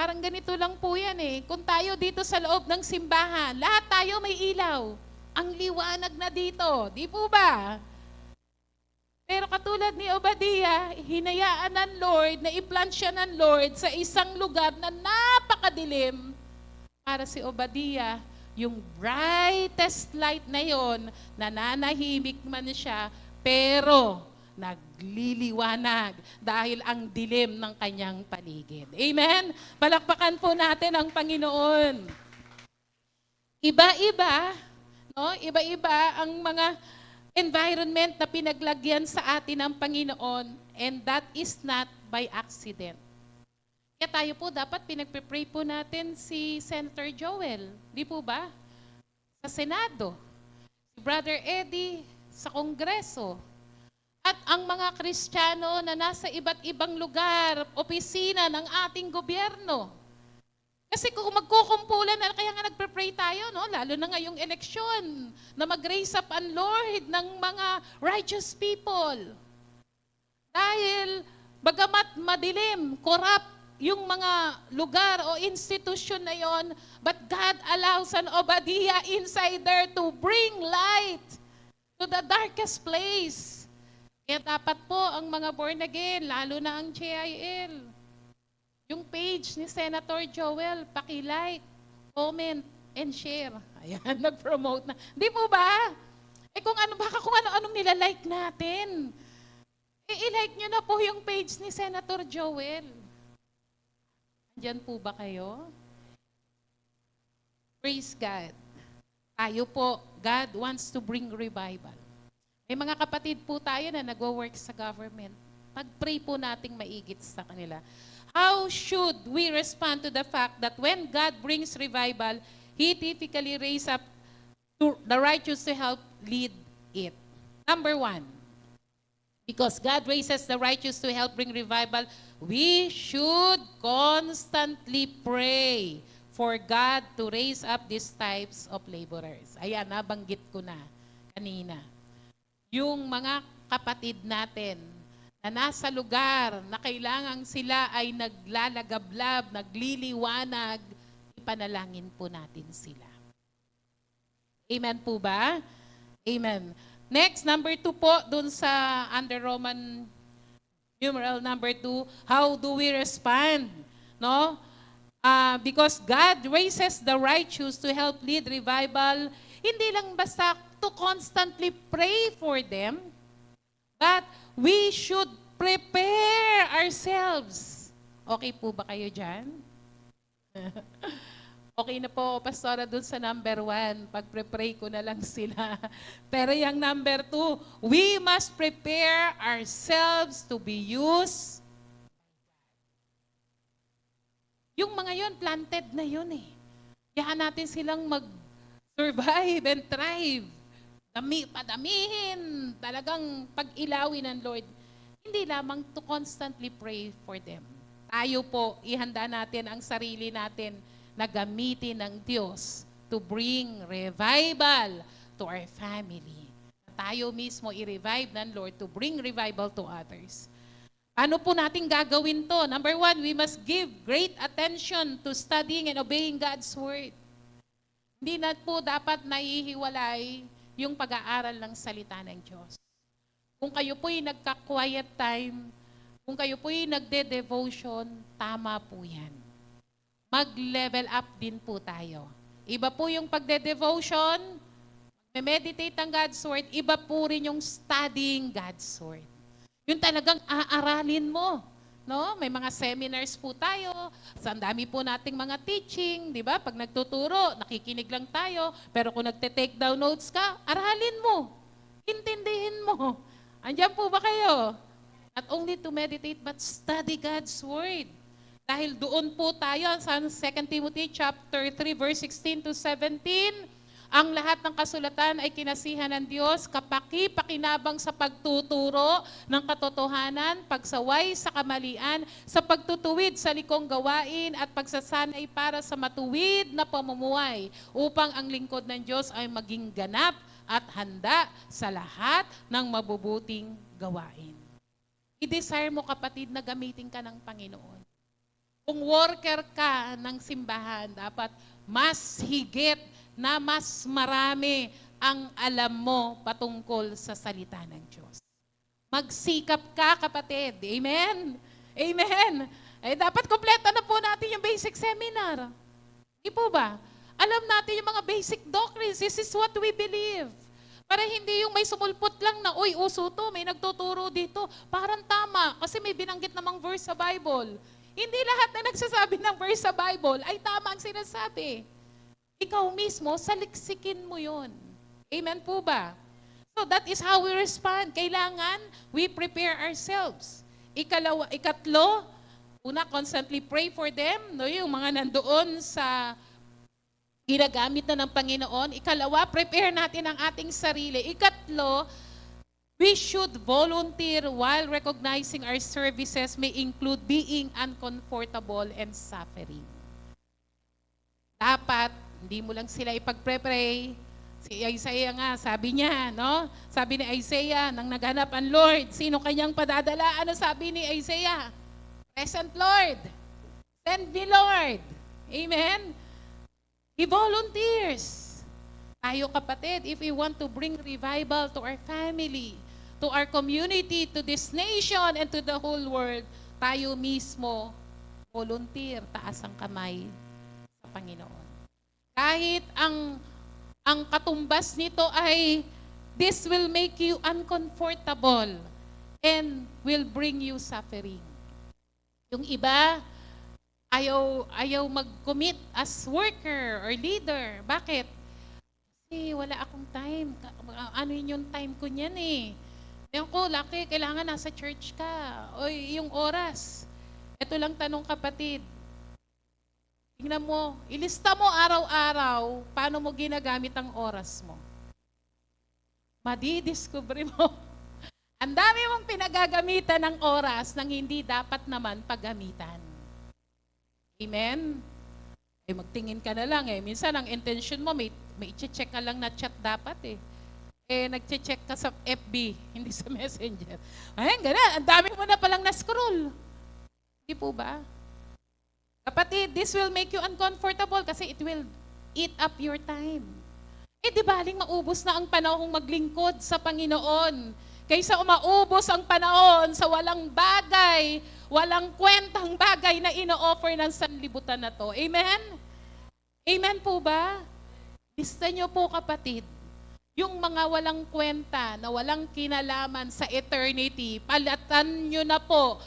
Parang ganito lang po yan eh. Kung tayo dito sa loob ng simbahan, lahat tayo may ilaw. Ang liwanag na dito. Di po ba? Pero katulad ni Obadiah, hinayaan ng Lord, na i-plant siya ng Lord sa isang lugar na napakadilim. Para si Obadiah, yung brightest light na yon, nananahimik man siya, pero nagliliwanag dahil ang dilim ng kanyang paligid. Amen? Palakpakan po natin ang Panginoon. Iba-iba, no? Iba-iba ang mga environment na pinaglagyan sa atin ng Panginoon, and that is not by accident. Kaya tayo po dapat pinagpe-pray po natin si Senator Joel. Di po ba? Sa Senado. Si Brother Eddie sa Kongreso. At ang mga Kristiyano na nasa iba't ibang lugar, opisina ng ating gobyerno. Kasi kung magkukumpulan, kaya nga nagpe-pray tayo, no? Lalo na ngayong eleksyon, na mag-raise up ang Lord ng mga righteous people. Dahil bagamat madilim, corrupt yung mga lugar o institusyon na yon, but God allows an Obadiah inside there to bring light to the darkest place. Kaya dapat po ang mga born again, lalo na ang JIL, yung page ni Senator Joel, paki-like, comment, and share. Ayan, nag-promote na. Di po ba? Kung ano-anong nilalike natin. I-like nyo na po yung page ni Senator Joel. Diyan po ba kayo? Praise God. Tayo po, God wants to bring revival. May mga kapatid po tayo na nagwo-work sa government. Pag-pray po nating maigit sa kanila. How should we respond to the fact that when God brings revival, He typically raises up to the righteous to help lead it? Number one, because God raises the righteous to help bring revival, we should constantly pray for God to raise up these types of laborers. Ayan, nabanggit ko na kanina. Yung mga kapatid natin na nasa lugar na kailangan sila ay naglalagablab, nagliliwanag, ipanalangin po natin sila. Amen po ba? Amen. Next, number 2 po, dun sa under Roman numeral number 2, how do we respond? No? Because God raises the righteous to help lead revival, hindi lang basta to constantly pray for them, but we should prepare ourselves. Okay po ba kayo dyan? Okay na po, Pastora, dun sa number 1. Pag-pray ko na lang sila. Pero yung number 2, we must prepare ourselves to be used. Yung mga yun, planted na yun eh. Kaya natin silang mag-survive and thrive. Padamihin, talagang pag-ilawin ng Lord. Hindi lamang to constantly pray for them. Tayo po, ihanda natin ang sarili natin na gamitin ng Diyos to bring revival to our family. Tayo mismo i-revive ng Lord to bring revival to others. Ano po natin gagawin to? Number one, we must give great attention to studying and obeying God's Word. Hindi na po dapat naihiwalay yung pag-aaral ng salita ng Diyos. Kung kayo po'y nagka-quiet time, kung kayo po'y nagde-devotion, tama po yan. Mag-level up din po tayo. Iba po yung pagde-devotion, meditate ang God's Word, iba po rin yung studying God's Word. Yung talagang aaralin mo. No? May mga seminars po tayo, sa dami po nating mga teaching, di ba? Pag nagtuturo, nakikinig lang tayo, pero kung nagte-take down notes ka, aralin mo. Intindihin mo. Andiyan po ba kayo? Not only to meditate, but study God's Word. Dahil doon po tayo sa 2 Timothy chapter 3, verse 16 to 17, ang lahat ng kasulatan ay kinasihan ng Diyos, kapaki-pakinabang sa pagtuturo ng katotohanan, pagsaway sa kamalian, sa pagtutuwid sa likong gawain at pagsasanay para sa matuwid na pamumuhay upang ang lingkod ng Diyos ay maging ganap at handa sa lahat ng mabubuting gawain. I-desire mo, kapatid, na gamitin ka ng Panginoon. Kung worker ka ng simbahan, dapat mas higit na mas marami ang alam mo patungkol sa salita ng Diyos. Magsikap ka, kapatid. Amen? Amen. Eh, dapat kompleto na po natin yung basic seminar. Di po ba? Alam natin yung mga basic doctrines. This is what we believe. Para hindi yung may sumulpot lang na, uy, uso to, may nagtuturo dito. Parang tama, kasi may binanggit namang verse sa Bible. Hindi lahat na nagsasabi ng verse sa Bible ay tama ang sinasabi. Ikaw mismo, saliksikin mo yun. Amen po ba? So that is how we respond. Kailangan we prepare ourselves. Ikatlo, una, constantly pray for them. No, yung mga nandoon sa ginagamit na ng Panginoon. Ikalawa, prepare natin ang ating sarili. Ikatlo, we should volunteer while recognizing our services may include being uncomfortable and suffering. Dapat hindi mo lang sila ipag-pray. Si Isaiah nga, sabi niya, no? Sabi ni Isaiah, nang naghanap ang Lord, sino kanyang padadala? Ano sabi ni Isaiah? Present Lord. Send me, Lord. Amen? He volunteers. Tayo, kapatid, if we want to bring revival to our family, to our community, to this nation, and to the whole world, tayo mismo, volunteer, taas ang kamay sa Panginoon. Kahit ang katumbas nito ay this will make you uncomfortable and will bring you suffering. Yung iba, ayaw mag-commit as worker or leader. Bakit? Kasi wala akong time. Ano yun yung time ko niyan eh. Yung ko, laki, kailangan nasa church ka. O yung oras. Ito lang tanong, kapatid. Tingnan mo, ilista mo araw-araw paano mo ginagamit ang oras mo. Madidiscover mo. Ang dami mong pinagagamitan ng oras nang hindi dapat naman paggamitan. Amen? Eh, magtingin ka na lang eh. Minsan ang intention mo, may i-check ka lang na chat dapat eh. Eh, nag-check ka sa FB, hindi sa Messenger. Ay, ganun. Ang dami mo na palang na-scroll. Hindi po ba? Kapatid, this will make you uncomfortable kasi it will eat up your time. Eh, di baling maubos na ang panahong maglingkod sa Panginoon kaysa umaubos ang panahon sa walang bagay, walang kwentang bagay na ino-offer ng sanlibutan na to. Amen? Amen po ba? Lista nyo po, kapatid, yung mga walang kwenta, na walang kinalaman sa eternity, palatan nyo na po.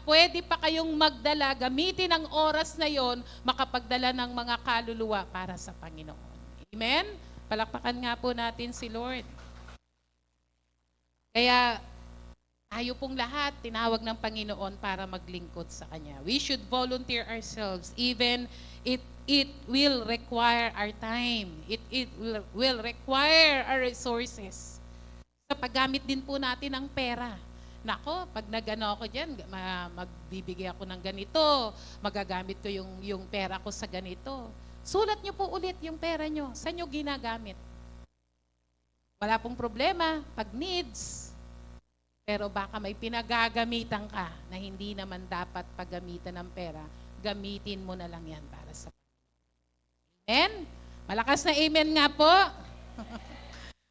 Pwede pa kayong magdala, gamitin ang oras na yon, makapagdala ng mga kaluluwa para sa Panginoon. Amen? Palakpakan nga po natin si Lord. Kaya tayo pong lahat, tinawag ng Panginoon para maglingkod sa Kanya. We should volunteer ourselves, even it will require our time. It will require our resources. Sa paggamit din po natin ng pera. Nako, pag nagano ako dyan, magbibigay ako ng ganito, magagamit ko yung pera ko sa ganito. Sulat nyo po ulit yung pera nyo. Saan nyo ginagamit? Wala pong problema pag needs. Pero baka may pinagagamitan ka na hindi naman dapat paggamitan ng pera, gamitin mo na lang yan para sa Amen? Malakas na amen nga po.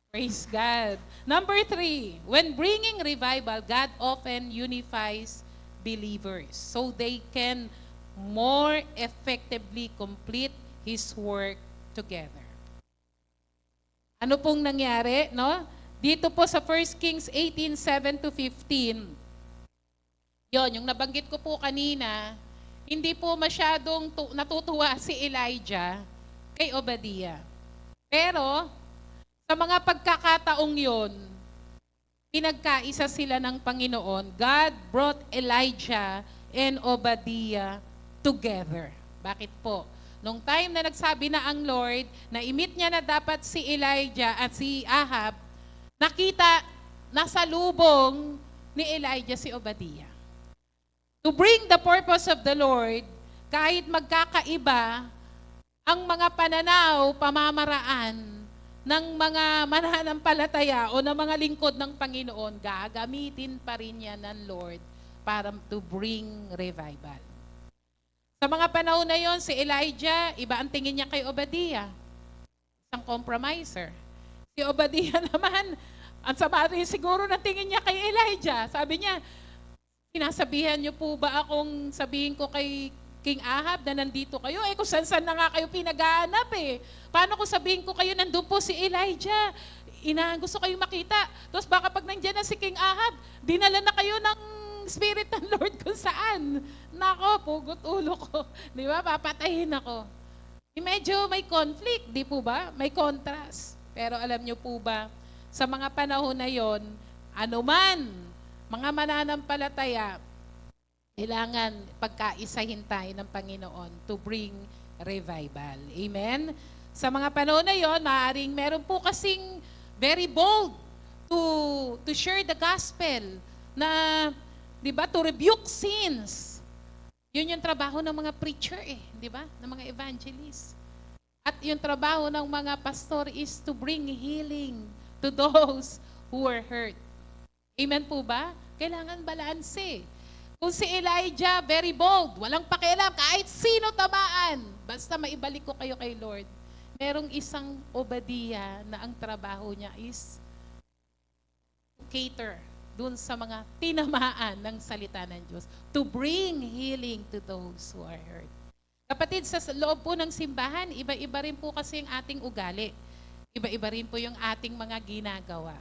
Praise God. Number 3, when bringing revival, God often unifies believers so they can more effectively complete His work together. Ano pong nangyari, no? Dito po sa 1 Kings 18:7-15, yung nabanggit ko po kanina, hindi po masyadong natutuwa si Elijah kay Obadiah. Pero, sa mga pagkakataong yon, pinagkaisa sila ng Panginoon. God brought Elijah and Obadiah together. Bakit po? Nung time na nagsabi na ang Lord, na imit niya na dapat si Elijah at si Ahab, nakita nasa lubong ni Elijah si Obadiah. To bring the purpose of the Lord, kahit magkakaiba ang mga pananaw, pamamaraan ng mga mananampalataya o ng mga lingkod ng Panginoon, gagamitin pa rin yan ng Lord para to bring revival. Sa mga panahon na yon, si Elijah, iba ang tingin niya kay Obadiah. Isang compromiser. Si Obadiah naman, ang sama rin siguro na tingin niya kay Elijah. Sabi niya, sinasabihan niyo po ba akong sabihin ko kay King Ahab na nandito kayo? Eh kung saan-saan na nga kayo pinag-aanap eh. Paano kung sabihin ko kayo nandun po si Elijah? Gusto kayo makita. Tapos baka pag nandiyan na si King Ahab, dinala na kayo ng Spirit ng Lord kung saan. Nako, pugot ulo ko. Di ba? Papatayin ako. Medyo may conflict, di po ba? May contrast. Pero alam niyo po ba, sa mga panahon na yon, anuman, mga mananampalataya, kailangan pagkaisahin tayo ng Panginoon to bring revival. Amen? Sa mga panahon na yon, maaaring meron po kasing very bold to share the gospel na, di ba, to rebuke sins. Yun yung trabaho ng mga preacher di ba? Ng mga evangelists. At yung trabaho ng mga pastor is to bring healing to those who are hurt. Amen po ba? Kailangan balanse. Kung si Elijah, very bold, walang pakialam, kahit sino tamaan, basta maibalik ko kayo kay Lord. Merong isang Obadiah na ang trabaho niya is to cater dun sa mga tinamaan ng salita ng Diyos, to bring healing to those who are hurt. Kapatid, sa loob po ng simbahan, iba-iba rin po kasi yung ating ugali. Iba-iba rin po yung ating mga ginagawa.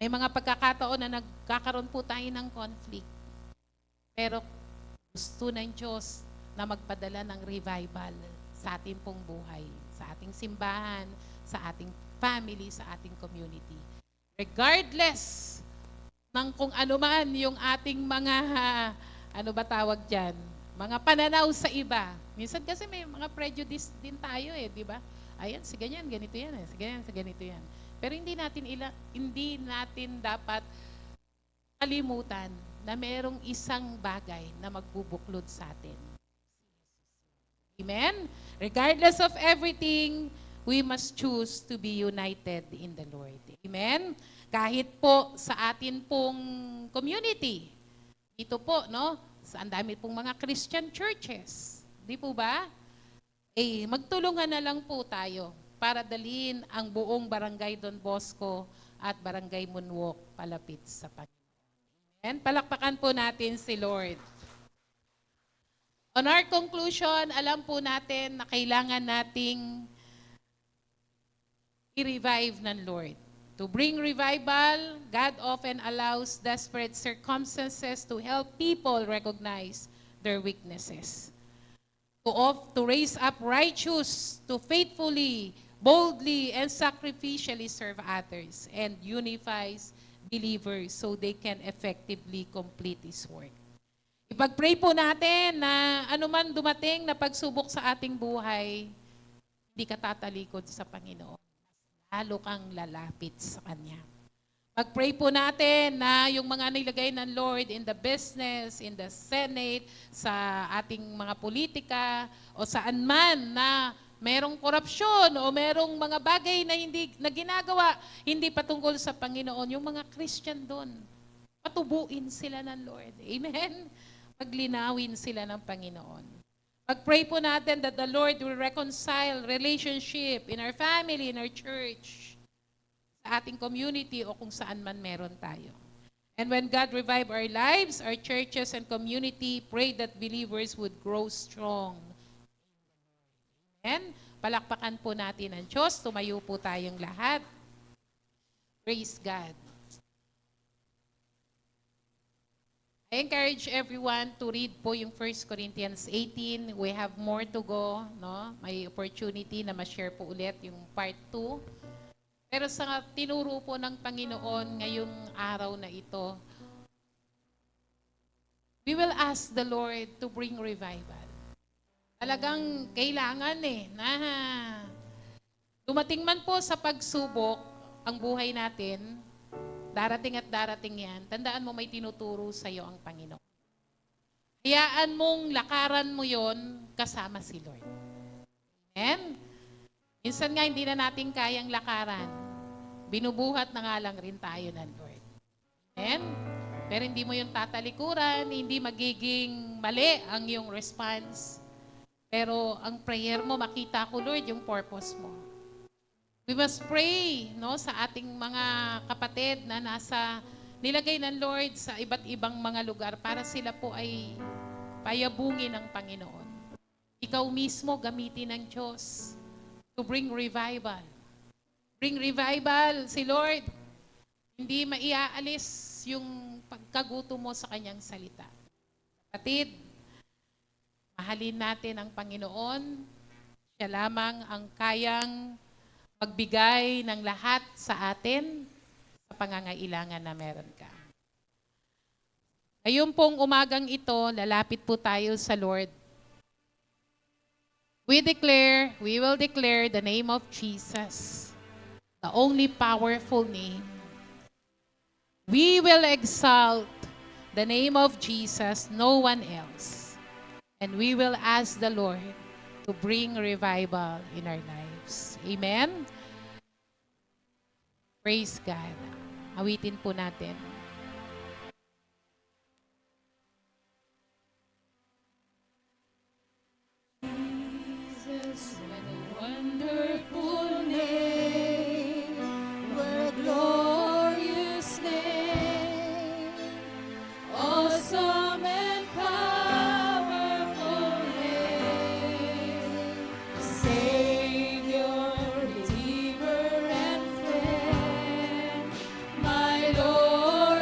May mga pagkakataon na nagkakaroon po tayo ng conflict. Pero gusto ng Diyos na magpadala ng revival sa ating pong buhay, sa ating simbahan, sa ating family, sa ating community. Regardless ng kung ano man yung ating mga, ano ba tawag dyan, mga pananaw sa iba. Minsan kasi may mga prejudice din tayo di ba? Ayan, si ganyan, ganito yan si ganyan, si ganito yan. Pero hindi natin dapat kalimutan na mayroong isang bagay na magbubuklod sa atin. Amen? Regardless of everything, we must choose to be united in the Lord. Amen? Kahit po sa atin pong community, dito po, no? Ang dami pong mga Christian churches. Di po ba? Magtulungan na lang po tayo para dalhin ang buong Barangay Don Bosco at Barangay Moonwalk palapit sa Panginoon. Amen? Palakpakan po natin si Lord. On our conclusion, alam po natin na kailangan nating i-revive ng Lord. To bring revival, God often allows desperate circumstances to help people recognize their weaknesses. To raise up righteous, to faithfully, boldly, and sacrificially serve others, and unifies believers so they can effectively complete His work. Ipag-pray po natin na anuman dumating na pagsubok sa ating buhay, hindi ka tatalikod sa Panginoon. Lalo kang lalapit sa Kanya. Pag-pray po natin na yung mga nilagay ng Lord in the business, in the Senate, sa ating mga politika, o saan man na merong korupsyon o merong mga bagay na hindi na ginagawa, hindi patungkol sa Panginoon, yung mga Christian doon, patubuin sila ng Lord. Amen? Paglinawin sila ng Panginoon. Pag-pray po natin that the Lord will reconcile relationship in our family, in our church, sa ating community o kung saan man meron tayo. And when God revive our lives, our churches and community, pray that believers would grow strong. Amen? Palakpakan po natin ang Diyos. Tumayo po tayong lahat. Praise God. I encourage everyone to read po yung 1 Corinthians 18. We have more to go. No? May opportunity na ma-share po ulit yung part 2. Pero sa tinuro po ng Panginoon ngayong araw na ito, we will ask the Lord to bring revival. Talagang kailangan na dumating man po sa pagsubok ang buhay natin, darating at darating yan, tandaan mo may tinuturo sa iyo ang Panginoon. Hayaan mong lakaran mo yon kasama si Lord. Amen? Minsan nga hindi na natin kayang lakaran. Binubuhat na nga lang rin tayo ng Lord. Amen? Pero hindi mo yung tatalikuran, hindi magiging mali ang yung response. Pero ang prayer mo, makita ko, Lord, yung purpose mo. We must pray sa ating mga kapatid na nilagay ng Lord sa iba't ibang mga lugar para sila po ay payabungin ng Panginoon. Ikaw mismo gamitin ng Diyos to bring revival. Bring revival si Lord. Hindi maiaalis yung pagkaguto mo sa kanyang salita. Kapatid, mahalin natin ang Panginoon. Siya lamang ang kayang magbigay ng lahat sa atin sa pangangailangan na meron ka. Ngayon pong umagang ito, lalapit po tayo sa Lord. We will declare the name of Jesus, the only powerful name. We will exalt the name of Jesus, no one else. And we will ask the Lord to bring revival in our lives. Amen? Praise God. Awitin po natin. Jesus, what a wonderful name, what a glorious name, awesome and powerful name, Savior, Redeemer and friend, my Lord.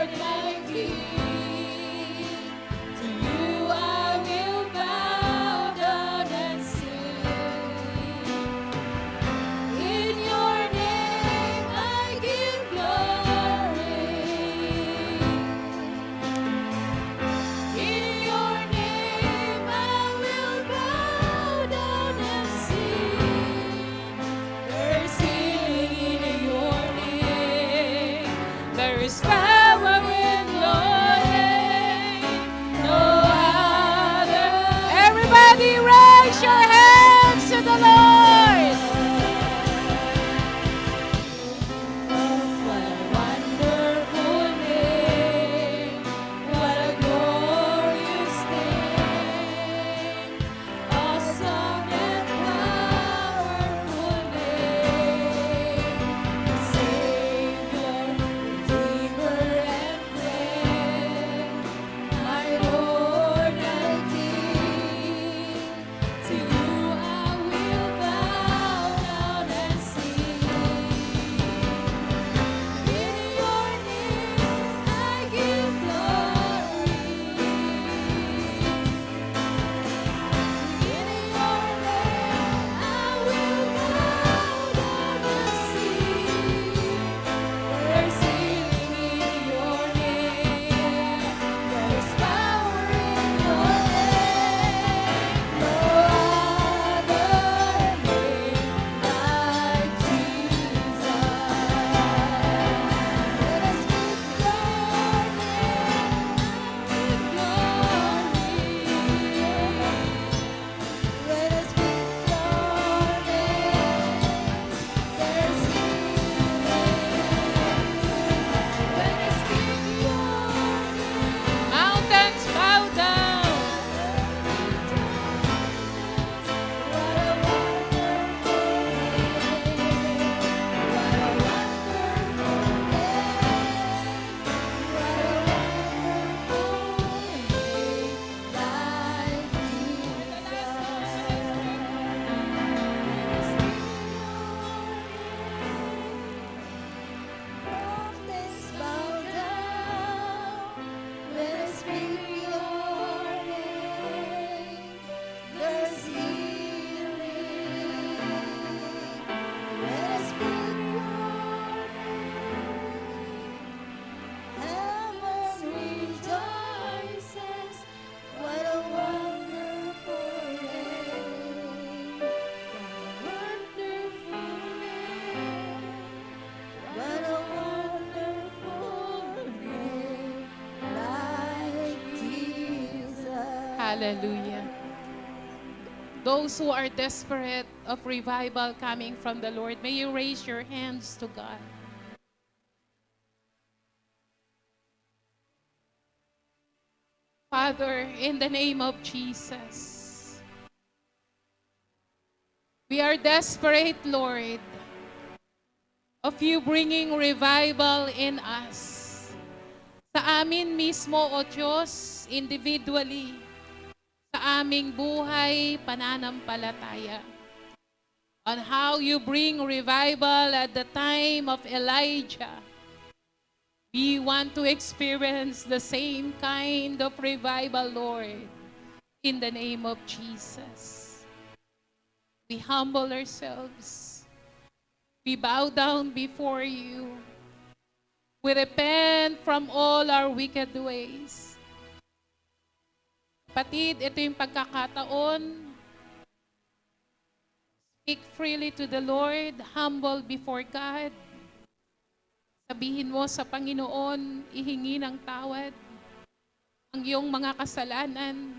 Hallelujah. Those who are desperate of revival coming from the Lord, may you raise your hands to God. Father, in the name of Jesus, we are desperate, Lord, of you bringing revival in us. Sa amin mismo, O Diyos, individually, sa aming buhay, pananampalataya. On how you bring revival at the time of Elijah. We want to experience the same kind of revival, Lord, in the name of Jesus. We humble ourselves. We bow down before you. We repent from all our wicked ways. Kapatid, ito yung pagkakataon. Speak freely to the Lord, humble before God. Sabihin mo sa Panginoon, ihingi ng tawad ang iyong mga kasalanan,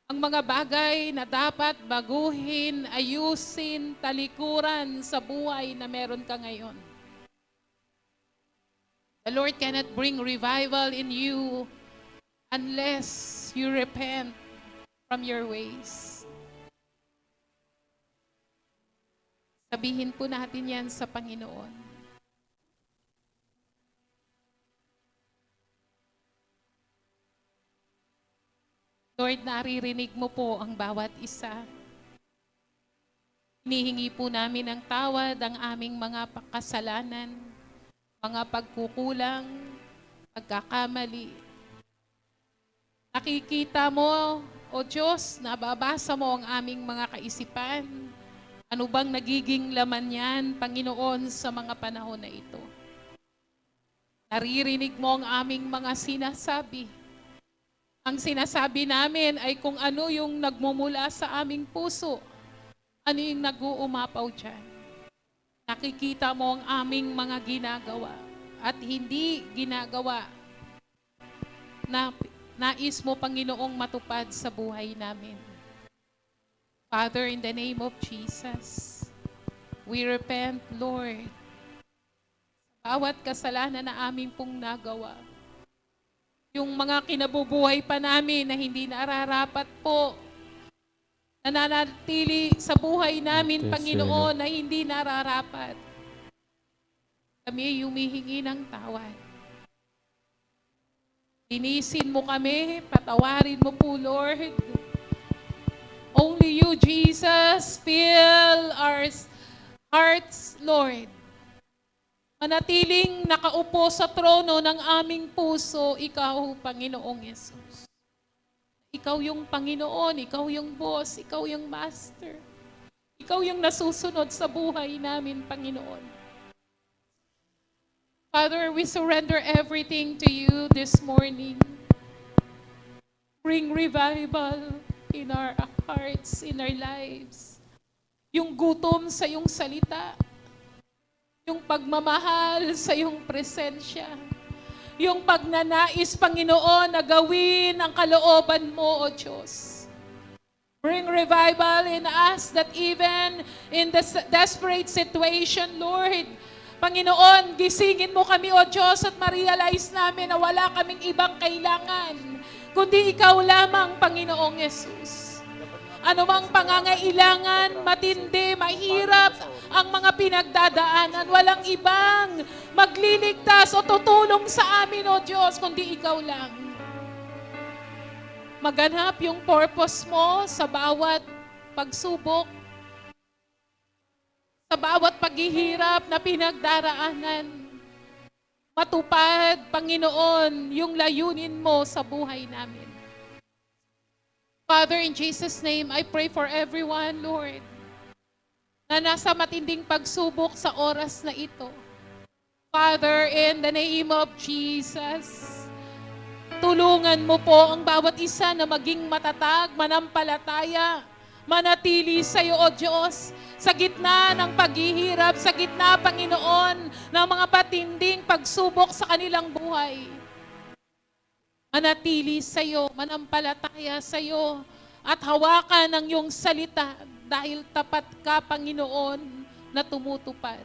ang mga bagay na dapat baguhin, ayusin, talikuran sa buhay na meron ka ngayon. The Lord cannot bring revival in you unless you repent from your ways. Sabihin po natin yan sa Panginoon. Lord, naririnig mo po ang bawat isa. Hinihingi po namin ng tawad ang aming mga kasalanan, mga pagkukulang, pagkakamali. Nakikita mo, O Diyos, nababasa mo ang aming mga kaisipan. Ano bang nagiging laman yan, Panginoon, sa mga panahon na ito? Naririnig mo ang aming mga sinasabi. Ang sinasabi namin ay kung ano yung nagmumula sa aming puso. Ano yung nag-uumapaw dyan. Nakikita mo ang aming mga ginagawa at hindi ginagawa na nais mo, Panginoong, matupad sa buhay namin. Father, in the name of Jesus, we repent, Lord, sa bawat kasalanan na aming pong nagawa. Yung mga kinabubuhay pa namin na hindi nararapat po, nananatili sa buhay namin, Panginoon, na hindi nararapat. Kami ay humihingi ng tawad. Linisin mo kami, patawarin mo po, Lord. Only you, Jesus, fill our hearts, Lord. Manatiling nakaupo sa trono ng aming puso, ikaw, Panginoong Yesus. Ikaw yung Panginoon, ikaw yung boss, ikaw yung master. Ikaw yung nasusunod sa buhay namin, Panginoon. Father, we surrender everything to you this morning. Bring revival in our hearts, in our lives. Yung gutom sa iyong salita. Yung pagmamahal sa iyong presensya. Yung pagnanais, Panginoon, na gawin ang kalooban mo, O Diyos. Bring revival in us that even in this desperate situation, Lord, Panginoon, gisingin mo kami, O Diyos, at ma-realize namin na wala kaming ibang kailangan, kundi ikaw lamang, Panginoong Yesus. Ano mang pangangailangan, matindi, mahirap ang mga pinagdadaanan. Walang ibang magliligtas o tutulong sa amin, O Diyos, kundi ikaw lang. Maganap yung purpose mo sa bawat pagsubok, sa bawat paghihirap na pinagdaraanan. Matupad, Panginoon, yung layunin mo sa buhay namin. Father, in Jesus' name, I pray for everyone, Lord, na nasa matinding pagsubok sa oras na ito. Father, in the name of Jesus, tulungan mo po ang bawat isa na maging matatag, manampalataya, manatili sa iyo, O Diyos, sa gitna ng paghihirap, sa gitna, Panginoon, ng mga patinding pagsubok sa kanilang buhay. manatili sa iyo, manampalataya sa iyo, at hawakan ang iyong salita dahil tapat ka, Panginoon, na tumutupad.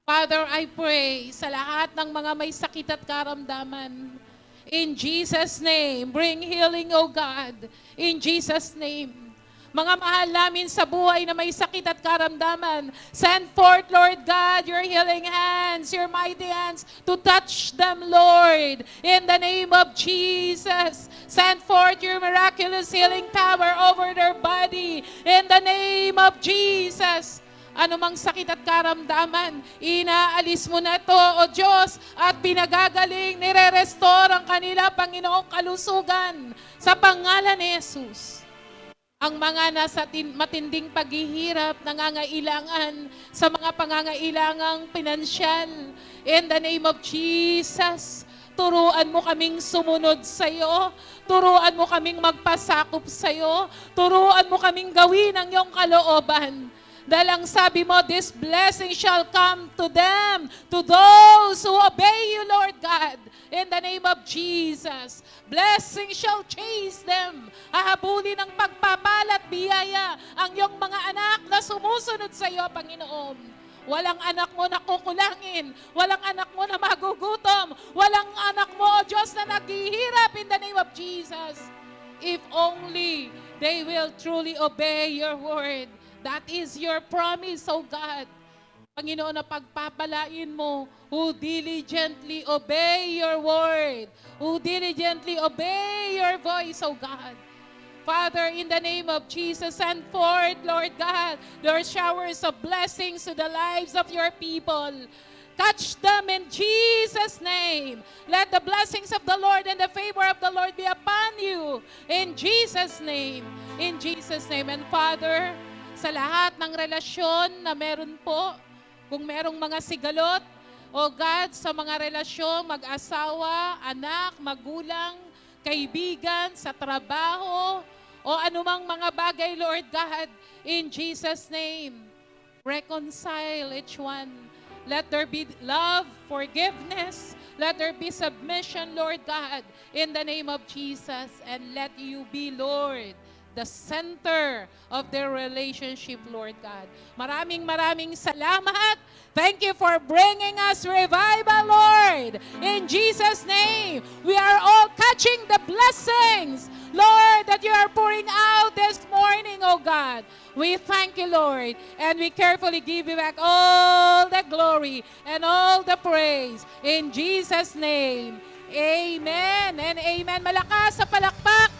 Father, I pray sa lahat ng mga may sakit at karamdaman, in Jesus' name, bring healing, O God. In Jesus' name. Mga mahal namin sa buhay na may sakit at karamdaman, send forth, Lord God, your healing hands, your mighty hands, to touch them, Lord. In the name of Jesus, send forth your miraculous healing power over their body. In the name of Jesus. Anumang sakit at karamdaman, inaalis mo na to, O Diyos, at pinagagaling, nire-restore ang kanila, Panginoong kalusugan, sa pangalan ni Jesus. Ang mga nasa matinding paghihirap, nangangailangan sa mga pangangailangang pinansyal, in the name of Jesus, turuan mo kaming sumunod sa iyo, turuan mo kaming magpasakop sa iyo, turuan mo kaming gawin ang iyong kalooban. Dahil ang sabi mo, this blessing shall come to them, to those who obey you, Lord God, in the name of Jesus. Blessing shall chase them. Hahabulin ng pagpapalat, biyaya, ang iyong mga anak na sumusunod sa iyo, Panginoon. Walang anak mo na kukulangin. Walang anak mo na magugutom. Walang anak mo, O Diyos, na naghihirap in the name of Jesus. If only they will truly obey your word. That is your promise, O God. Panginoon, na pagpapalain mo, who diligently obey your word, who diligently obey your voice, O God. Father, in the name of Jesus, send forth, Lord God, your showers of blessings to the lives of your people. Touch them in Jesus' name. Let the blessings of the Lord and the favor of the Lord be upon you. In Jesus' name. In Jesus' name. And Father, sa lahat ng relasyon na meron po, kung merong mga sigalot, O God, sa mga relasyon, mag-asawa, anak, magulang, kaibigan, sa trabaho, o anumang mga bagay, Lord God, in Jesus' name, reconcile each one. Let there be love, forgiveness, let there be submission, Lord God, in the name of Jesus, and let you be, Lord, the center of their relationship, Lord God. Maraming salamat. Thank you for bringing us revival, Lord. In Jesus' name, we are all catching the blessings, Lord, that you are pouring out this morning, oh God. We thank you, Lord, and we carefully give you back all the glory and all the praise. In Jesus' name, amen and amen. Malakas sa palakpak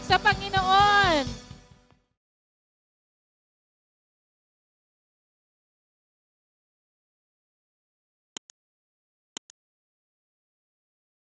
sa Panginoon.